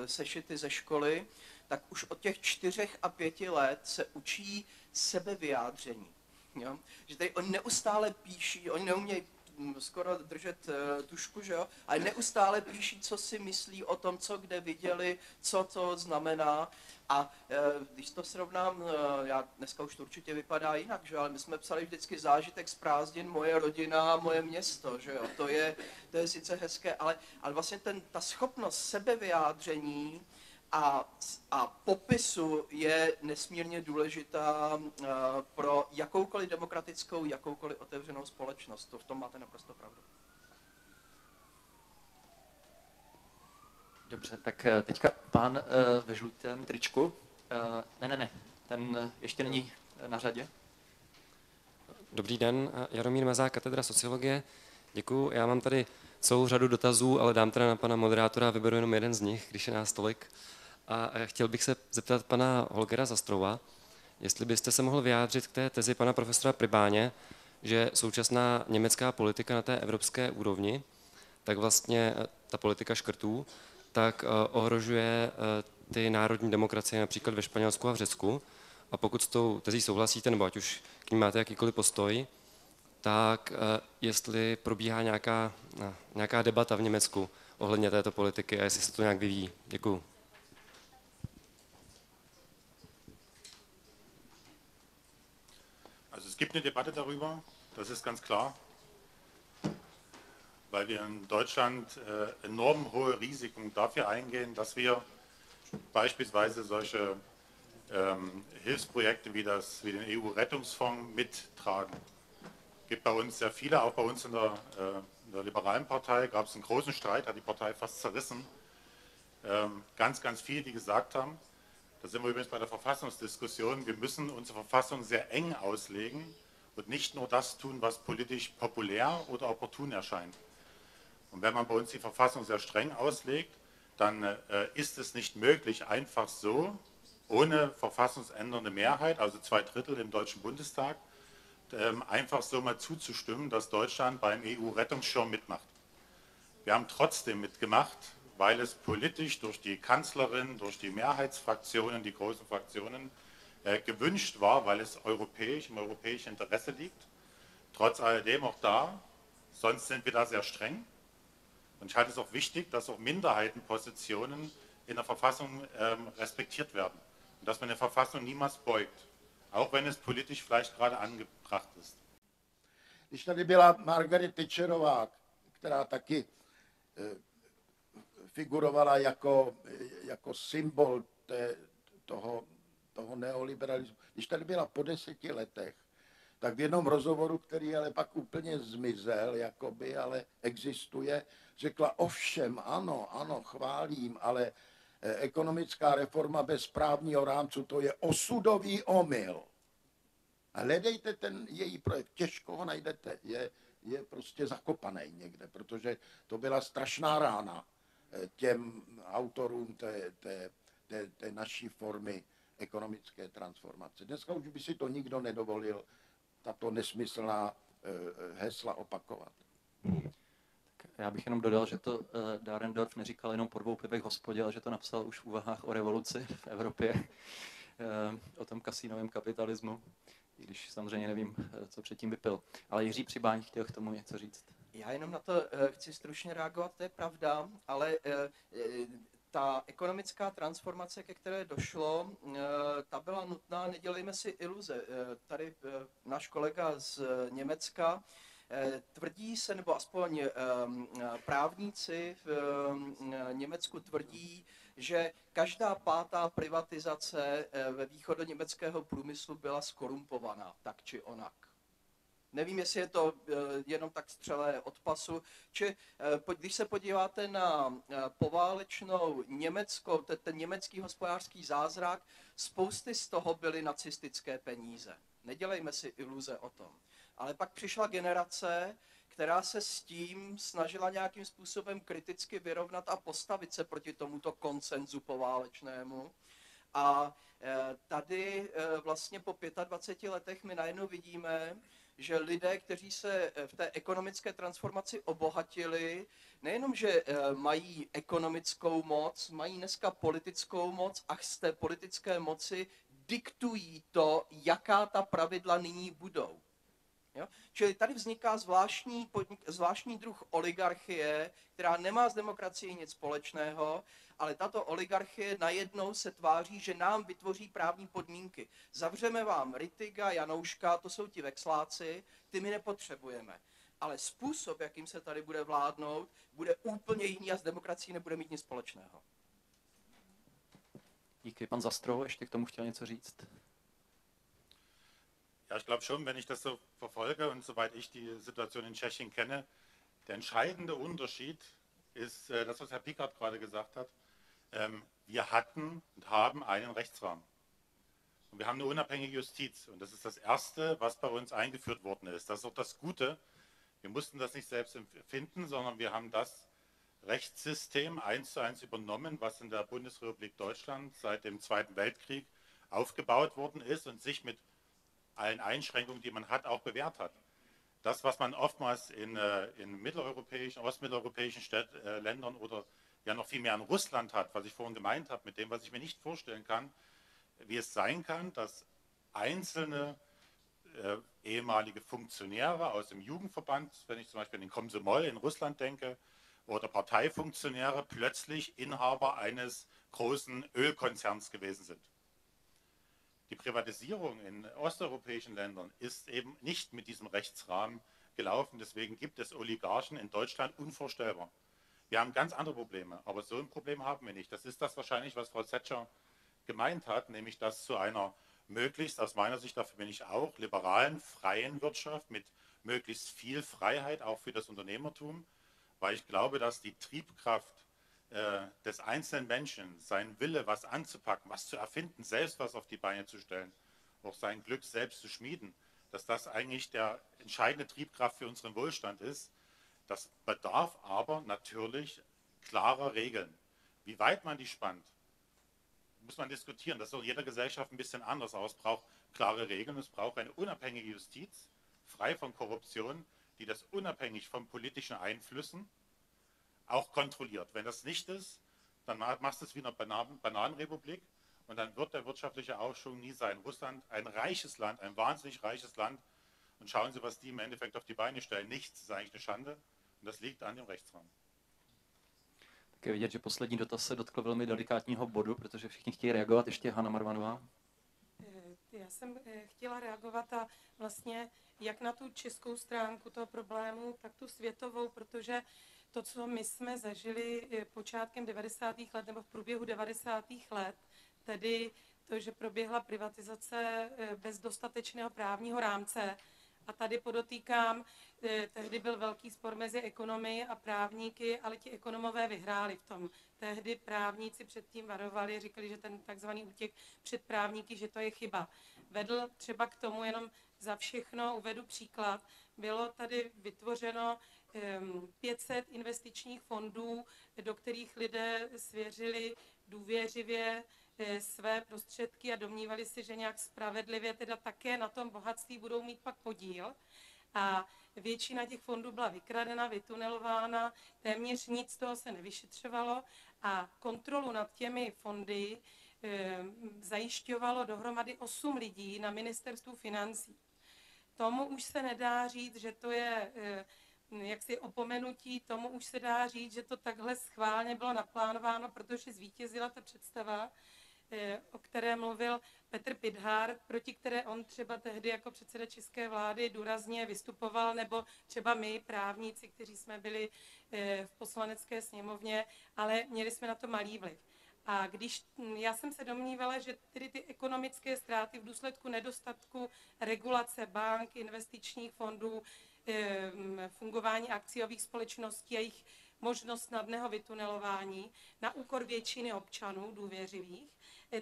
sešity ze školy, tak už od těch 4 a 5 let se učí sebevyjádření. Jo? Že tady oni neustále píší, oni neumějí skoro držet tušku, že jo? Ale neustále píší, co si myslí o tom, co kde viděli, co to znamená. A když to srovnám, já dneska už to určitě vypadá jinak, že? Ale my jsme psali vždycky zážitek z prázdnin, moje rodina, moje město, že jo? To je sice hezké, ale vlastně ta schopnost sebevyjádření a popisu je nesmírně důležitá pro jakoukoliv demokratickou, jakoukoliv otevřenou společnost. To v tom máte naprosto pravdu. Dobře, tak teďka pán ve žlutém tričku. Ne, ten ještě není na řadě. Dobrý den, Jaromír Mazák, katedra sociologie. Děkuju, já mám tady celou řadu dotazů, ale dám teda na pana moderátora, vyberu jenom jeden z nich, když je nás tolik. A chtěl bych se zeptat pana Holgera Zastrova, jestli byste se mohl vyjádřit k té tezi pana profesora Pribáně, že současná německá politika na té evropské úrovni, tak vlastně ta politika škrtů, tak ohrožuje ty národní demokracie například ve Španělsku a v Řecku. A pokud s tou tezí souhlasíte, nebo ať už k ní máte jakýkoliv postoj, tak jestli probíhá nějaká debata v Německu ohledně této politiky a jestli se to nějak vyvíjí. Děkuju. Also es gibt eine Debatte darüber, das ist ganz klar, weil wir in Deutschland enorm hohe Risiken dafür eingehen, dass wir beispielsweise solche Hilfsprojekte wie den EU-Rettungsfonds mittragen. Es gibt bei uns sehr viele, auch bei uns in der liberalen Partei gab es einen großen Streit, hat die Partei fast zerrissen. Ganz, ganz viele, die gesagt haben, da sind wir übrigens bei der Verfassungsdiskussion, wir müssen unsere Verfassung sehr eng auslegen und nicht nur das tun, was politisch populär oder opportun erscheint. Und wenn man bei uns die Verfassung sehr streng auslegt, dann ist es nicht möglich, einfach so, ohne verfassungsändernde Mehrheit, also 2/3 im Deutschen Bundestag, einfach so mal zuzustimmen, dass Deutschland beim EU-Rettungsschirm mitmacht. Wir haben trotzdem mitgemacht, weil es politisch durch die Kanzlerin, durch die Mehrheitsfraktionen, die großen Fraktionen gewünscht war, weil es im europäischen Interesse liegt. Trotz alledem auch da, sonst sind wir da sehr streng. Und ich halte es auch wichtig, dass auch Minderheitenpositionen in der Verfassung respektiert werden. Und dass man eine Verfassung niemals beugt, auch wenn es politisch vielleicht gerade angebracht ist. Když tady byla Margaret Thatcherová, která taky figurovala jako symbol toho neoliberalismu. Když tady byla po 10 letech, tak v jednom rozhovoru, který ale pak úplně zmizel, jakoby, ale existuje, řekla ovšem, ano, chválím, ale ekonomická reforma bez právního rámcu, to je osudový omyl. A hledejte ten její projekt, těžko ho najdete, je prostě zakopaný někde, protože to byla strašná rána těm autorům té naší formy ekonomické transformace. Dneska už by si to nikdo nedovolil, tato nesmyslná hesla opakovat. Tak já bych jenom dodal, že to Dahrendorf neříkal jenom po 2 pivech hospodě, ale že to napsal už v úvahách o revoluci v Evropě, o tom kasínovém kapitalismu, i když samozřejmě nevím, co předtím vypil. Ale Jiří Přibáň chtěl k tomu něco říct. Já jenom na to chci stručně reagovat, to je pravda, ale ta ekonomická transformace, ke které došlo, ta byla nutná, nedělejme si iluze. Tady náš kolega z Německa tvrdí se, nebo aspoň právníci v Německu tvrdí, že každá 5. privatizace ve východoněmeckého průmyslu byla skorumpovaná, tak či onak. Nevím, jestli je to jenom tak střelé od pasu, či když se podíváte na poválečnou ten německý hospodářský zázrak, spousty z toho byly nacistické peníze. Nedělejme si iluze o tom. Ale pak přišla generace, která se s tím snažila nějakým způsobem kriticky vyrovnat a postavit se proti tomuto konsenzu poválečnému. A tady vlastně po 25 letech my najednou vidíme, že lidé, kteří se v té ekonomické transformaci obohatili, nejenom, že mají ekonomickou moc, mají dneska politickou moc a z té politické moci diktují to, jaká ta pravidla nyní budou. Jo? Čili tady vzniká zvláštní druh oligarchie, která nemá s demokracií nic společného, ale tato oligarchie najednou se tváří, že nám vytvoří právní podmínky. Zavřeme vám Rittiga, Janouška, to jsou ti vexláci, ty my nepotřebujeme. Ale způsob, jakým se tady bude vládnout, bude úplně jiný a s demokracií nebude mít nic společného. Díky. Pan Zastroh ještě k tomu chtěl něco říct. Ja, ich glaube schon, wenn ich das so verfolge und soweit ich die Situation in Tschechien kenne, der entscheidende Unterschied ist das, was Herr Pickard gerade gesagt hat. Wir hatten und haben einen Rechtsrahmen. Und wir haben eine unabhängige Justiz. Und das ist das Erste, was bei uns eingeführt worden ist. Das ist auch das Gute. Wir mussten das nicht selbst empfinden, sondern wir haben das Rechtssystem 1:1 übernommen, was in der Bundesrepublik Deutschland seit dem Zweiten Weltkrieg aufgebaut worden ist und sich mit allen Einschränkungen, die man hat, auch bewährt hat. Das, was man oftmals in mitteleuropäischen, ostmitteleuropäischen Ländern oder ja noch viel mehr in Russland hat, was ich vorhin gemeint habe, mit dem, was ich mir nicht vorstellen kann, wie es sein kann, dass einzelne ehemalige Funktionäre aus dem Jugendverband, wenn ich zum Beispiel an den Komsomol in Russland denke, oder Parteifunktionäre plötzlich Inhaber eines großen Ölkonzerns gewesen sind. Die Privatisierung in osteuropäischen Ländern ist eben nicht mit diesem Rechtsrahmen gelaufen. Deswegen gibt es Oligarchen in Deutschland unvorstellbar. Wir haben ganz andere Probleme, aber so ein Problem haben wir nicht. Das ist das wahrscheinlich, was Frau Zetscher gemeint hat, nämlich dass zu einer möglichst, aus meiner Sicht, dafür bin ich auch, liberalen, freien Wirtschaft mit möglichst viel Freiheit auch für das Unternehmertum, weil ich glaube, dass die Triebkraft des einzelnen Menschen, sein Wille, was anzupacken, was zu erfinden, selbst was auf die Beine zu stellen, auch sein Glück selbst zu schmieden, dass das eigentlich der entscheidende Triebkraft für unseren Wohlstand ist. Das bedarf aber natürlich klarer Regeln. Wie weit man die spannt, muss man diskutieren. Das ist auch in jeder Gesellschaft ein bisschen anders, aber es braucht klare Regeln. Es braucht eine unabhängige Justiz, frei von Korruption, die das unabhängig von politischen Einflüssen auch kontrolliert. Wenn das nicht ist, dann machst du es wie eine Bananenrepublik und dann wird der wirtschaftliche Aufschwung nie sein. Russland, ein reiches Land, ein wahnsinnig reiches Land, und schauen Sie, was die im Endeffekt auf die Beine stellen. Nichts, ist eigentlich eine Schande, und das liegt an dem Rechtsrahmen. Tak je vidět, že poslední dotaz se dotkl velmi delikátního bodu, protože všichni chtějí reagovat. Ještě Hana Marvanová. Já jsem chtěla reagovat a vlastně jak na tu českou stránku toho problému, tak tu světovou, protože to, co my jsme zažili počátkem 90. let nebo v průběhu 90. let, tedy to, že proběhla privatizace bez dostatečného právního rámce. A tady podotýkám, tehdy byl velký spor mezi ekonomy a právníky, ale ti ekonomové vyhráli v tom. Tehdy právníci předtím varovali, říkali, že ten takzvaný útěk před právníky, že to je chyba. Vedl třeba k tomu, jenom za všechno uvedu příklad, bylo tady vytvořeno 500 investičních fondů, do kterých lidé svěřili důvěřivě své prostředky a domnívali si, že nějak spravedlivě teda také na tom bohatství budou mít pak podíl. A většina těch fondů byla vykradena, vytunelována, téměř nic z toho se nevyšetřovalo a kontrolu nad těmi fondy zajišťovalo dohromady 8 lidí na ministerstvu financí. Tomu už se nedá říct, že to je jaksi opomenutí, tomu už se dá říct, že to takhle schválně bylo naplánováno, protože zvítězila ta představa, o které mluvil Petr Pithart, proti které on třeba tehdy jako předseda české vlády důrazně vystupoval, nebo třeba my, právníci, kteří jsme byli v poslanecké sněmovně, ale měli jsme na to malý vliv. A když já jsem se domnívala, že tedy ty ekonomické ztráty v důsledku nedostatku regulace bank, investičních fondů, fungování akciových společností a jejich možnost snadného vytunelování na úkor většiny občanů důvěřivých,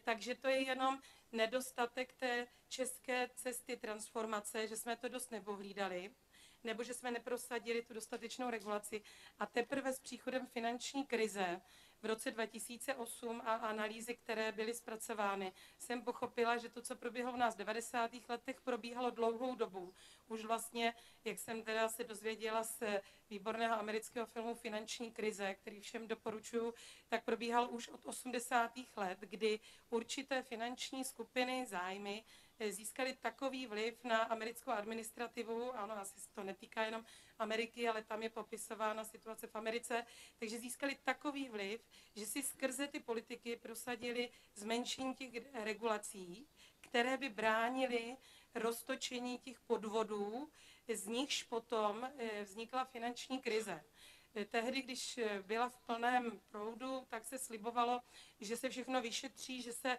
takže to je jenom nedostatek té české cesty transformace, že jsme to dost nepohlídali, nebo že jsme neprosadili tu dostatečnou regulaci. A teprve s příchodem finanční krize v v roce 2008 a analýzy, které byly zpracovány, jsem pochopila, že to, co proběhlo v nás v 90. letech, probíhalo dlouhou dobu. Už vlastně, jak jsem teda se dozvěděla z výborného amerického filmu Finanční krize, který všem doporučuji, tak probíhal už od 80. let, kdy určité finanční skupiny, zájmy získaly takový vliv na americkou administrativu, ano, asi to netýká jenom Ameriky, ale tam je popisována situace v Americe, takže získali takový vliv, že si skrze ty politiky prosadili zmenšení těch regulací, které by bránily roztočení těch podvodů, z nichž potom vznikla finanční krize. Tehdy, když byla v plném proudu, tak se slibovalo, že se všechno vyšetří, že se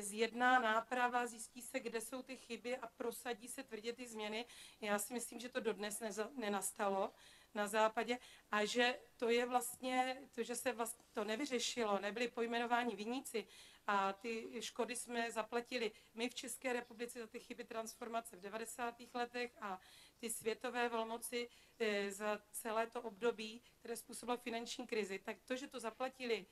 zjedná náprava, zjistí se, kde jsou ty chyby a prosadí se tvrdě ty změny. Já si myslím, že to dodnes nenastalo na západě a že to je vlastně, to, že se vlastně to nevyřešilo, nebyli pojmenováni viníci a ty škody jsme zaplatili my v České republice za ty chyby transformace v 90. letech a ty světové velmoci za celé to období, které způsobilo finanční krizi, tak to, že to zaplatili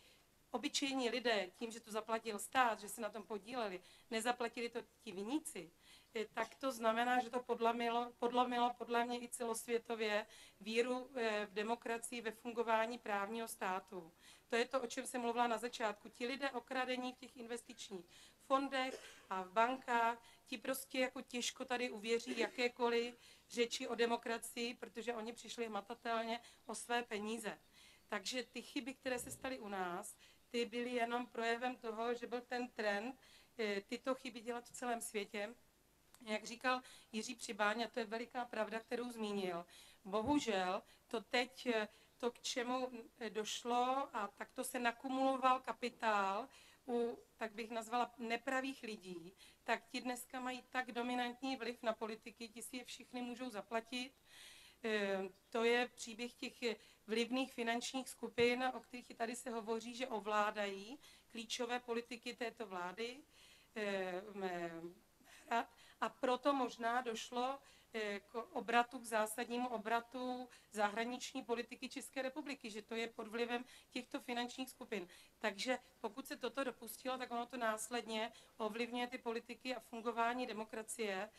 obyčejní lidé tím, že to zaplatil stát, že se na tom podíleli, nezaplatili to ti viníci, tak to znamená, že to podlomilo podle mě i celosvětově víru v demokracii, ve fungování právního státu. To je to, o čem jsem mluvila na začátku. Ti lidé okradení v těch investičních fondech a v bankách, ti prostě jako těžko tady uvěří jakékoliv řeči o demokracii, protože oni přišli hmatatelně o své peníze. Takže ty chyby, které se staly u nás, ty byly jenom projevem toho, že byl ten trend tyto chyby dělat v celém světě. Jak říkal Jiří Přibáň, a to je veliká pravda, kterou zmínil, bohužel to teď, to k čemu došlo, a takto se nakumuloval kapitál u, tak bych nazvala, nepravých lidí, tak ti dneska mají tak dominantní vliv na politiky, ti si je všichni můžou zaplatit. To je příběh těch vlivných finančních skupin, o kterých tady se hovoří, že ovládají klíčové politiky této vlády. A proto možná došlo k zásadnímu obratu zahraniční politiky České republiky, že to je pod vlivem těchto finančních skupin. Takže pokud se toto dopustilo, tak ono to následně ovlivňuje ty politiky a fungování demokracie.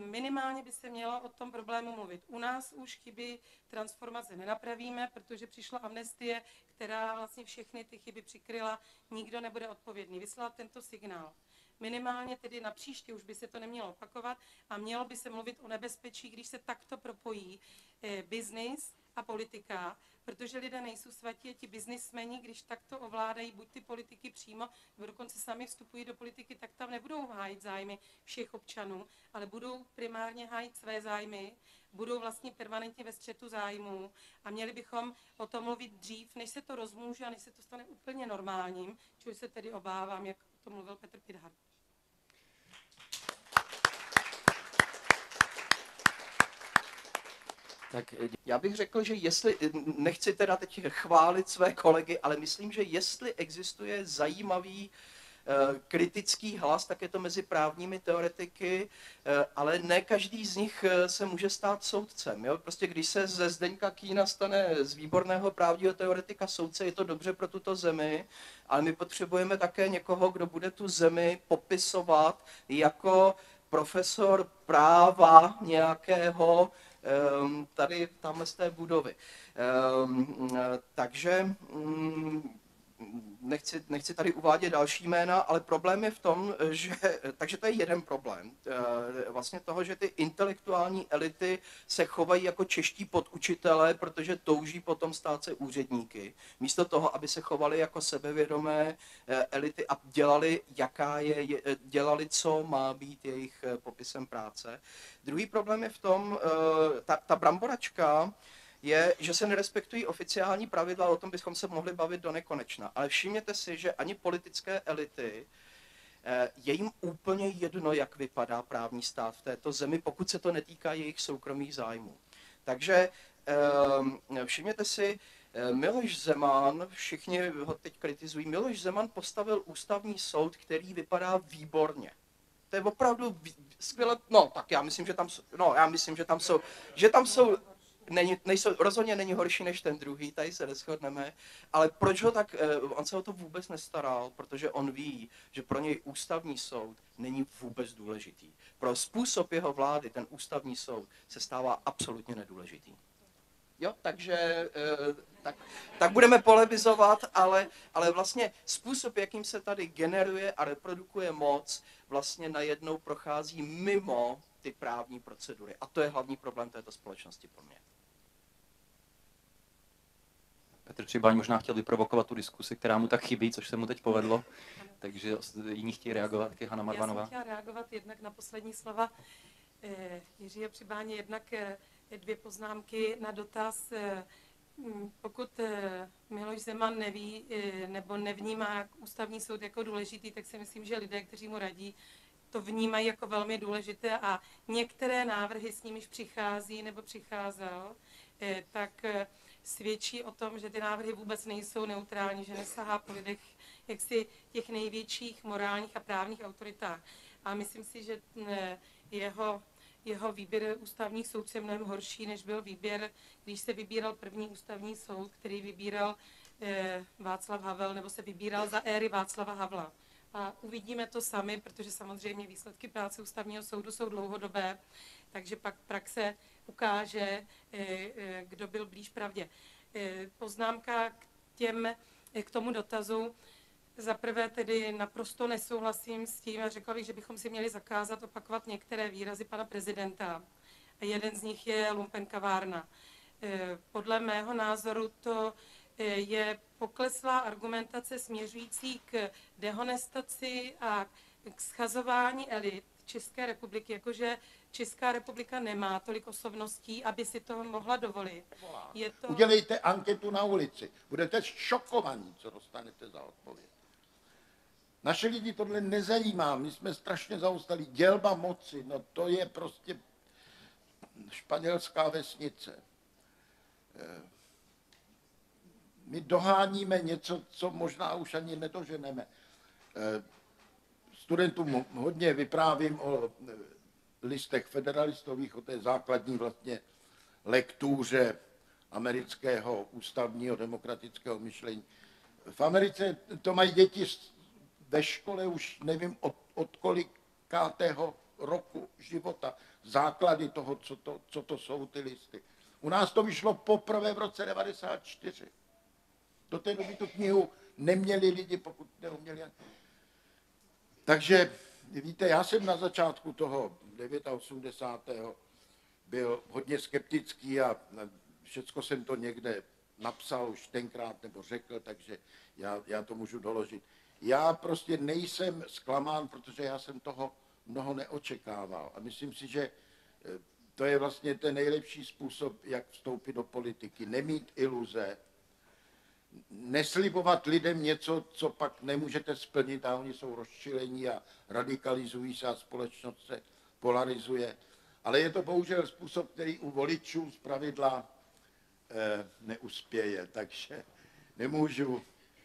Minimálně by se mělo o tom problému mluvit. U nás už chyby transformace nenapravíme, protože přišla amnestie, která vlastně všechny ty chyby přikryla. Nikdo nebude odpovědný. Vyslat tento signál. Minimálně tedy na příště už by se to nemělo opakovat a mělo by se mluvit o nebezpečí, když se takto propojí biznis a politika, protože lidé nejsou svatí a ti biznismeni, když takto ovládají buď ty politiky přímo, nebo dokonce sami vstupují do politiky, tak tam nebudou hájit zájmy všech občanů, ale budou primárně hájit své zájmy, budou vlastně permanentně ve střetu zájmů a měli bychom o tom mluvit dřív, než se to rozmůže a než se to stane úplně normálním, čehož se tedy obávám, jak o tom mluvil Petr Pithart. Tak já bych řekl, že jestli, nechci teda teď chválit své kolegy, ale myslím, že jestli existuje zajímavý kritický hlas, tak je to mezi právními teoretiky, ale ne každý z nich se může stát soudcem. Jo? Prostě když se ze Zdeňka Kühna stane z výborného právního teoretika soudce, je to dobře pro tuto zemi, ale my potřebujeme také někoho, kdo bude tu zemi popisovat jako profesor práva nějakého tamhle z té budovy. Takže nechci tady uvádět další jména, ale problém je v tom, že, takže to je jeden problém, vlastně toho, že ty intelektuální elity se chovají jako čeští podučitelé, protože touží potom stát se úředníky, místo toho, aby se chovali jako sebevědomé elity a dělali, co má být jejich popisem práce. Druhý problém je v tom, ta bramboračka, je, že se nerespektují oficiální pravidla, o tom bychom se mohli bavit do nekonečna. Ale všimněte si, že ani politické elity, je jim úplně jedno, jak vypadá právní stát v této zemi, pokud se to netýká jejich soukromých zájmů. Takže všimněte si, Miloš Zeman, všichni ho teď kritizují, Miloš Zeman postavil ústavní soud, který vypadá výborně. To je opravdu skvěle, no tak já myslím, že tam jsou, rozhodně není horší než ten druhý, tady se neshodneme, ale proč ho tak, on se o to vůbec nestaral, protože on ví, že pro něj ústavní soud není vůbec důležitý. Pro způsob jeho vlády ten ústavní soud se stává absolutně nedůležitý. Jo, takže tak budeme polemizovat, ale vlastně způsob, jakým se tady generuje a reprodukuje moc, vlastně najednou prochází mimo ty právní procedury. A to je hlavní problém této společnosti pro mě. Petr Třibaň možná chtěl vyprovokovat tu diskusi, která mu tak chybí, což se mu teď povedlo. Takže jiní chtějí reagovat, taky Hana Marvanová. Já jsem chtěla reagovat jednak na poslední slova Jiřího Třibáně, jednak dvě poznámky na dotaz. Pokud Miloš Zeman neví nebo nevnímá ústavní soud jako důležitý, tak si myslím, že lidé, kteří mu radí, to vnímají jako velmi důležité a některé návrhy, s nimiž přichází nebo přicházel, tak svědčí o tom, že ty návrhy vůbec nejsou neutrální, že nesahá po lidech jaksi těch největších morálních a právních autoritách. A myslím si, že jeho výběr ústavních soudců je mnohem horší, než byl výběr, když se vybíral první ústavní soud, který vybíral Václav Havel, nebo se vybíral za éry Václava Havla. A uvidíme to sami, protože samozřejmě výsledky práce ústavního soudu jsou dlouhodobé, takže pak praxe ukáže, kdo byl blíž pravdě. Poznámka k tomu dotazu. Za prvé tedy naprosto nesouhlasím s tím a řekla bych, že bychom si měli zakázat opakovat některé výrazy pana prezidenta. A jeden z nich je lumpenkavárna. Podle mého názoru to je pokleslá argumentace směřující k dehonestaci a k schazování elit České republiky, jakože Česká republika nemá tolik osobností, aby si to mohla dovolit. Udělejte anketu na ulici. Budete šokovaní, co dostanete za odpověď. Naše lidi tohle nezajímá, my jsme strašně zaostali. Dělba moci, no to je prostě španělská vesnice. My doháníme něco, co možná už ani nedoženeme. Studentům hodně vyprávím o listech federalistových, o té základní vlastně lektuře amerického ústavního demokratického myšlení. V Americe to mají děti ve škole už nevím od kolikátého roku života. Základy toho, co to jsou ty listy. U nás to vyšlo poprvé v roce 1994. Do té doby tu knihu neměli lidi, pokud neuměli. Takže víte, já jsem na začátku toho 89. byl hodně skeptický a všecko jsem to někde napsal už tenkrát nebo řekl, takže já to můžu doložit. Já prostě nejsem zklamán, protože já jsem toho mnoho neočekával. A myslím si, že to je vlastně ten nejlepší způsob, jak vstoupit do politiky. Nemít iluze, neslibovat lidem něco, co pak nemůžete splnit a oni jsou rozčilení a radikalizují se a společnost se polarizuje. Ale je to bohužel způsob, který u voličů zpravidla neuspěje, takže nemůžu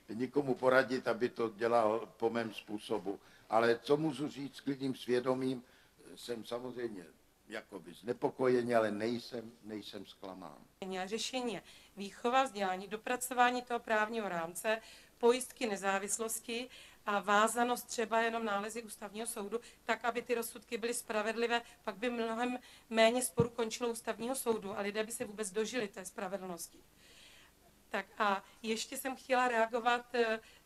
nikomu poradit, aby to dělal po mém způsobu. Ale co můžu říct s klidným svědomím, jsem samozřejmě jakoby znepokojený, ale nejsem zklamán. Řešení je výchova, vzdělání, dopracování toho právního rámce, pojistky nezávislosti a vázanost třeba jenom nálezy ústavního soudu, tak, aby ty rozsudky byly spravedlivé, pak by mnohem méně sporů končilo ústavního soudu a lidé by se vůbec dožili té spravedlnosti. Tak a ještě jsem chtěla reagovat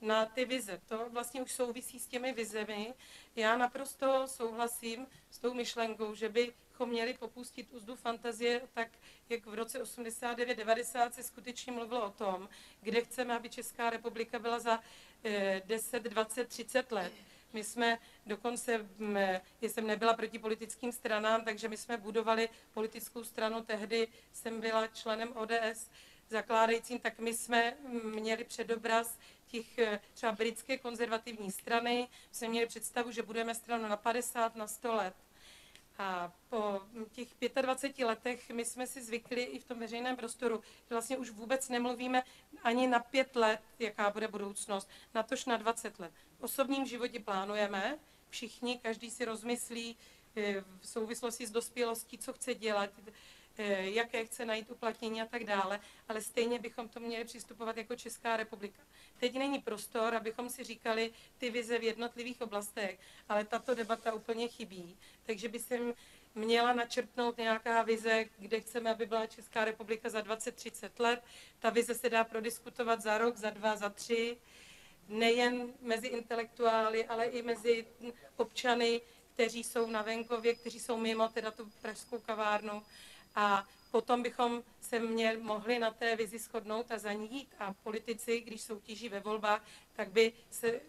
na ty vize. To vlastně už souvisí s těmi vizemi. Já naprosto souhlasím s tou myšlenkou, že bychom měli popustit úzdu fantazie, tak jak v roce 89-90 se skutečně mluvilo o tom, kde chceme, aby Česká republika byla za 10, 20, 30 let. My jsme dokonce, jsem nebyla proti politickým stranám, takže my jsme budovali politickou stranu, tehdy jsem byla členem ODS, zakládajícím, tak my jsme měli předobraz těch třeba britské konzervativní strany, jsme měli představu, že budeme stranu na 50, na 100 let. A po těch 25 letech my jsme si zvykli i v tom veřejném prostoru, že vlastně už vůbec nemluvíme ani na 5 let, jaká bude budoucnost, natož na 20 let. V osobním životě plánujeme, všichni, každý si rozmyslí v souvislosti s dospělostí, co chce dělat, jaké chce najít uplatnění a tak dále, ale stejně bychom to měli přistupovat jako Česká republika. Teď není prostor, abychom si říkali ty vize v jednotlivých oblastech, ale tato debata úplně chybí, takže by se měla načrtnout nějaká vize, kde chceme, aby byla Česká republika za 20-30 let. Ta vize se dá prodiskutovat za rok, za 2, za 3, nejen mezi intelektuály, ale i mezi občany, kteří jsou na venkově, kteří jsou mimo teda tu pražskou kavárnu. A potom bychom se mohli na té vizi shodnout a za ní jít. A politici, když soutěží ve volbách, tak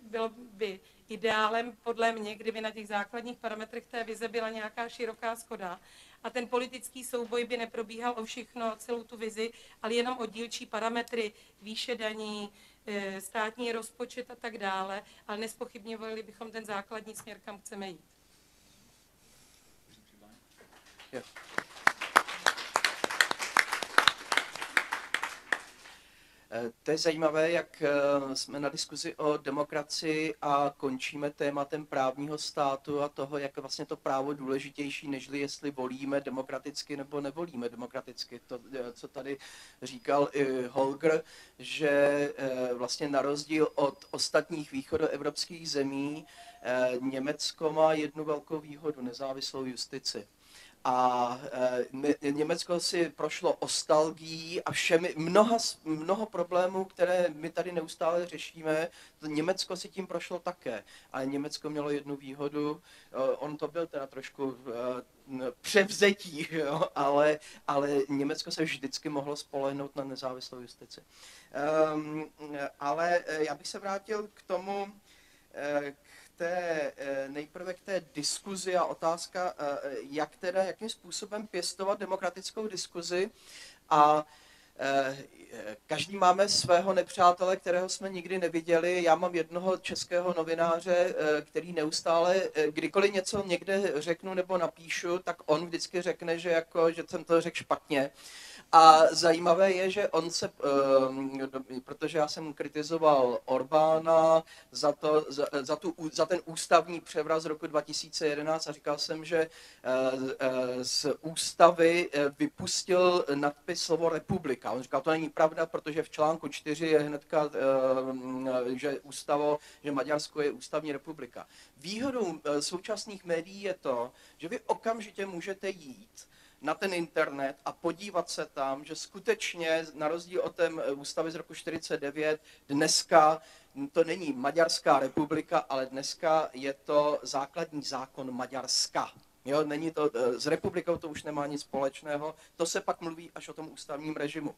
bylo by ideálem podle mě, kdyby na těch základních parametrech té vize byla nějaká široká shoda. A ten politický souboj by neprobíhal o všechno, celou tu vizi, ale jenom o dílčí parametry, výše daní, státní rozpočet a tak dále, ale nespochybňovali bychom ten základní směr, kam chceme jít. Yeah. To je zajímavé, jak jsme na diskuzi o demokracii a končíme tématem právního státu a toho, jak vlastně to právo důležitější, nežli jestli volíme demokraticky nebo nevolíme demokraticky. To, co tady říkal i Holger, že vlastně na rozdíl od ostatních východoevropských zemí Německo má jednu velkou výhodu, nezávislou justici. A Německo si prošlo ostalgií a mnoho problémů, které my tady neustále řešíme, Německo si tím prošlo také. A Německo mělo jednu výhodu, on to byl teda trošku převzetí, jo? Ale Německo se vždycky mohlo spolehnout na nezávislou justici. Ale já bych se vrátil k tomu, nejprve k té diskuzi a otázka, jakým způsobem pěstovat demokratickou diskuzi a každý máme svého nepřátele, kterého jsme nikdy neviděli. Já mám jednoho českého novináře, který neustále, kdykoliv něco někde řeknu nebo napíšu, tak on vždycky řekne, že jsem to řekl špatně. A zajímavé je, že on se, protože já jsem kritizoval Orbána za ten ústavní převrat z roku 2011 a říkal jsem, že z ústavy vypustil nadpis slovo republika. On říkal, to není pravda, protože v článku 4 je hnedka, že Maďarsko je ústavní republika. Výhodou současných médií je to, že vy okamžitě můžete jít na ten internet a podívat se tam, že skutečně na rozdíl od té ústavy z roku 49 dneska to není Maďarská republika, ale dneska je to základní zákon Maďarska. Jo, není to, s republikou to už nemá nic společného, to se pak mluví až o tom ústavním režimu.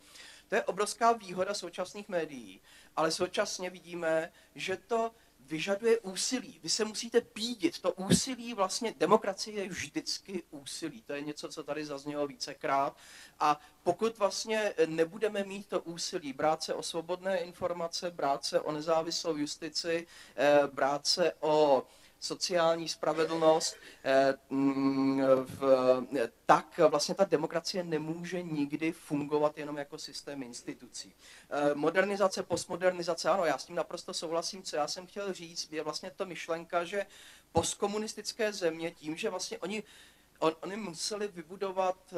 To je obrovská výhoda současných médií, ale současně vidíme, že to vyžaduje úsilí. Vy se musíte pídit. To úsilí vlastně, demokracie je vždycky úsilí. To je něco, co tady zaznělo vícekrát. A pokud vlastně nebudeme mít to úsilí, brát se o svobodné informace, brát se o nezávislou justici, brát se o sociální spravedlnost, tak vlastně ta demokracie nemůže nikdy fungovat jenom jako systém institucí. Modernizace, postmodernizace, ano, já s tím naprosto souhlasím, co já jsem chtěl říct, je vlastně to myšlenka, že postkomunistické země tím, že vlastně oni museli vybudovat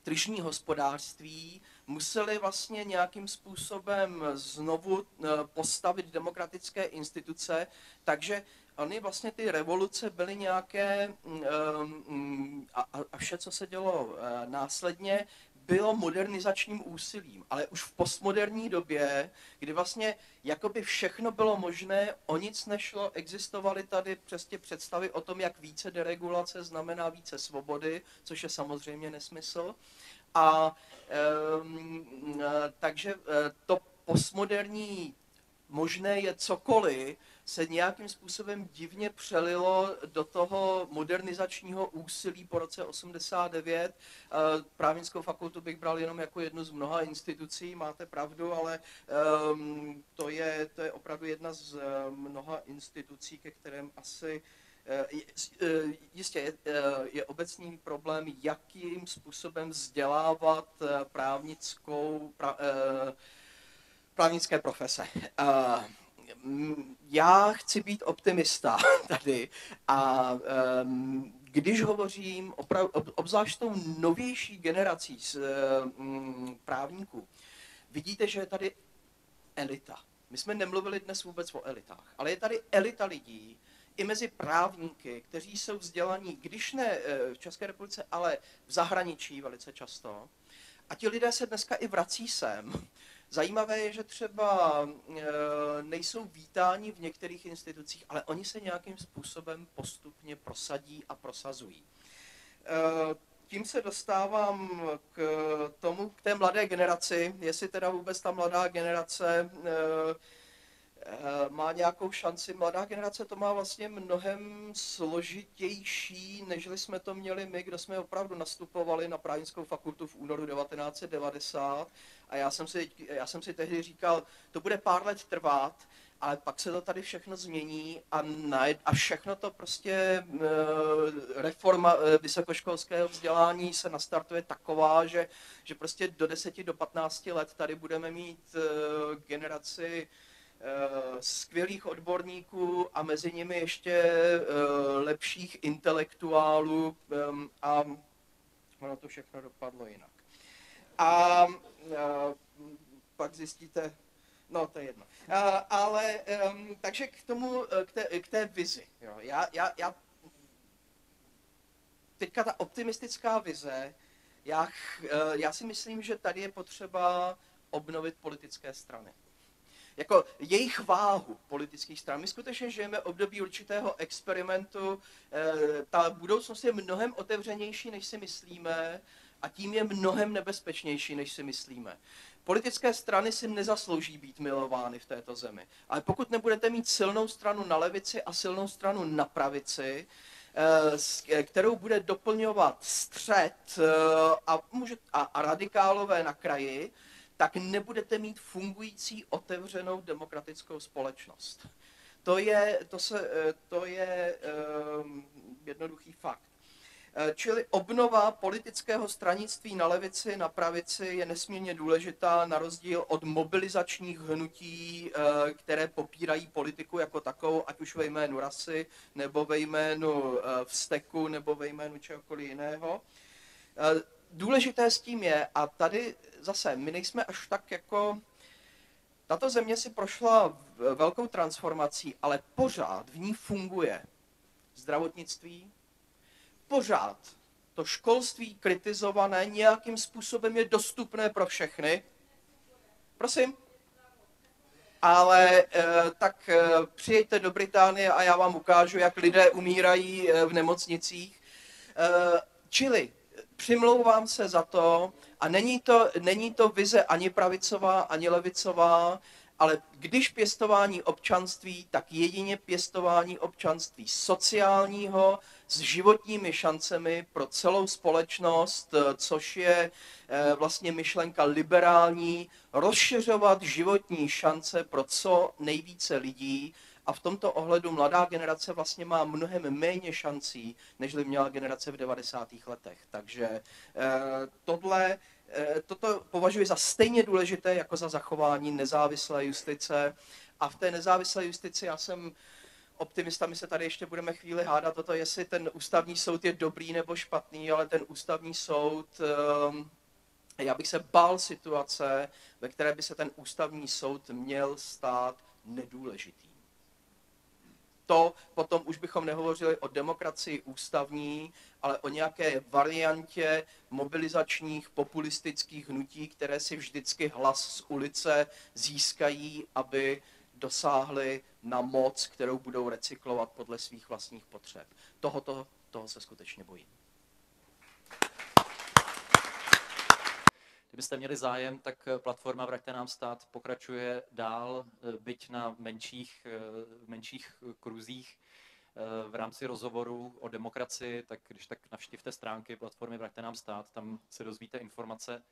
tržní hospodářství, museli vlastně nějakým způsobem znovu postavit demokratické instituce, takže oni vlastně ty revoluce byly nějaké, a vše, co se dělo následně, bylo modernizačním úsilím, ale už v postmoderní době, kdy vlastně jakoby všechno bylo možné, o nic nešlo, existovaly tady přesně představy o tom, jak více deregulace znamená více svobody, což je samozřejmě nesmysl. A takže to postmoderní možné je cokoliv, se nějakým způsobem divně přelilo do toho modernizačního úsilí po roce 89. Právnickou fakultu bych bral jenom jako jednu z mnoha institucí, máte pravdu, ale to je opravdu jedna z mnoha institucí, ke kterém asi jistě je obecný problém, jakým způsobem vzdělávat právnické profese. Já chci být optimista tady a když hovořím obzvlášť s tou novější generací právníků, vidíte, že je tady elita. My jsme nemluvili dnes vůbec o elitách, ale je tady elita lidí, i mezi právníky, kteří jsou vzdělaní, když ne v České republice, ale v zahraničí velice často. A ti lidé se dneska i vrací sem. Zajímavé je, že třeba nejsou vítáni v některých institucích, ale oni se nějakým způsobem postupně prosadí a prosazují. Tím se dostávám k té mladé generaci, jestli teda vůbec ta mladá generace má nějakou šanci. Mladá generace to má vlastně mnohem složitější, než jsme to měli my, kdo jsme opravdu nastupovali na právnickou fakultu v únoru 1990. A já jsem si tehdy říkal, to bude pár let trvat, ale pak se to tady všechno změní a všechno to prostě, reforma vysokoškolského vzdělání se nastartuje taková, že prostě do 10, do 15 let tady budeme mít generaci skvělých odborníků a mezi nimi ještě lepších intelektuálů a ono to všechno dopadlo jinak. A pak zjistíte, no to je jedno. Takže k tomu, k té vizi. Jo. Teďka ta optimistická vize, já si myslím, že tady je potřeba obnovit politické strany. Jako jejich váhu politických stran. My skutečně žijeme v období určitého experimentu. Ta budoucnost je mnohem otevřenější, než si myslíme, a tím je mnohem nebezpečnější, než si myslíme. Politické strany si nezaslouží být milovány v této zemi. Ale pokud nebudete mít silnou stranu na levici a silnou stranu na pravici, kterou bude doplňovat střed a radikálové na kraji, tak nebudete mít fungující, otevřenou demokratickou společnost. To je jednoduchý fakt. Čili obnova politického stranictví na levici, na pravici je nesmírně důležitá, na rozdíl od mobilizačních hnutí, které popírají politiku jako takovou, ať už ve jménu rasy, nebo ve jménu vzteku, nebo ve jménu čehokoliv jiného. Důležité s tím je, a tady zase, my nejsme až tak jako... Tato země si prošla velkou transformací, ale pořád v ní funguje zdravotnictví, pořád to školství kritizované nějakým způsobem je dostupné pro všechny. Prosím? Ale tak přijeďte do Británie a já vám ukážu, jak lidé umírají v nemocnicích. Čili přimlouvám se za to, a není to vize ani pravicová, ani levicová, ale když pěstování občanství, tak jedině pěstování občanství sociálního s životními šancemi pro celou společnost, což je vlastně myšlenka liberální, rozšiřovat životní šance pro co nejvíce lidí. A v tomto ohledu mladá generace vlastně má mnohem méně šancí, než měla generace v 90. letech. Takže toto považuji za stejně důležité jako za zachování nezávislé justice. A v té nezávislé justici já jsem optimista, my se tady ještě budeme chvíli hádat o to, jestli ten ústavní soud je dobrý nebo špatný, ale ten ústavní soud, já bych se bál situace, ve které by se ten ústavní soud měl stát nedůležitým. To potom už bychom nehovořili o demokracii ústavní, ale o nějaké variantě mobilizačních populistických hnutí, které si vždycky hlas z ulice získají, aby dosáhli na moc, kterou budou recyklovat podle svých vlastních potřeb. Toho se skutečně bojím. Kdybyste měli zájem, tak platforma Vraťte nám stát pokračuje dál, byť na menších kruzích v rámci rozhovorů o demokracii, tak když tak navštivte stránky platformy Vraťte nám stát, tam se dozvíte informace.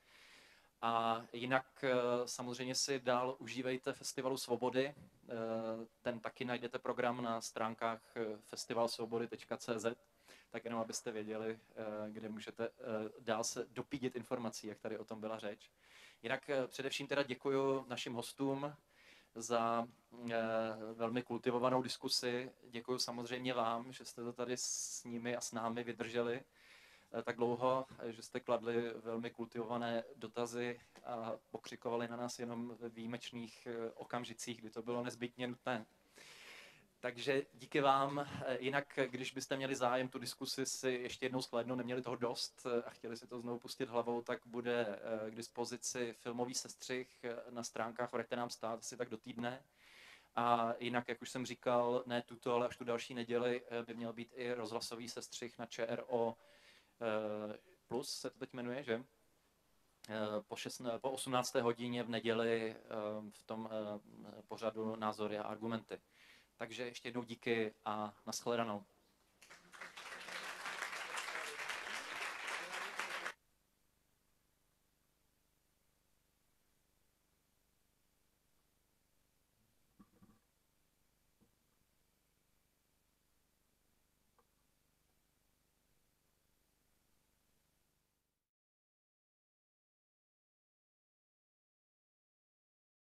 A jinak samozřejmě si dál užívejte Festivalu svobody, ten taky najdete program na stránkách festivalsvobody.cz, tak jenom abyste věděli, kde můžete dál se dopídit informací, jak tady o tom byla řeč. Jinak především teda děkuji našim hostům, za velmi kultivovanou diskusi. Děkuji samozřejmě vám, že jste to tady s nimi a s námi vydrželi tak dlouho, že jste kladli velmi kultivované dotazy a pokřikovali na nás jenom ve výjimečných okamžicích, kdy to bylo nezbytně nutné. Takže díky vám. Jinak, když byste měli zájem tu diskusi si ještě jednou shlédnout, neměli toho dost a chtěli si to znovu pustit hlavou, tak bude k dispozici filmový sestřih na stránkách Vraťte nám stát asi tak do týdne. A jinak, jak už jsem říkal, ne tuto, ale až tu další neděli by měl být i rozhlasový sestřih na ČRO Plus, se to teď jmenuje, že? Po 18. hodině v neděli v tom pořadu Názory a argumenty. Takže ještě jednou díky a nashledanou.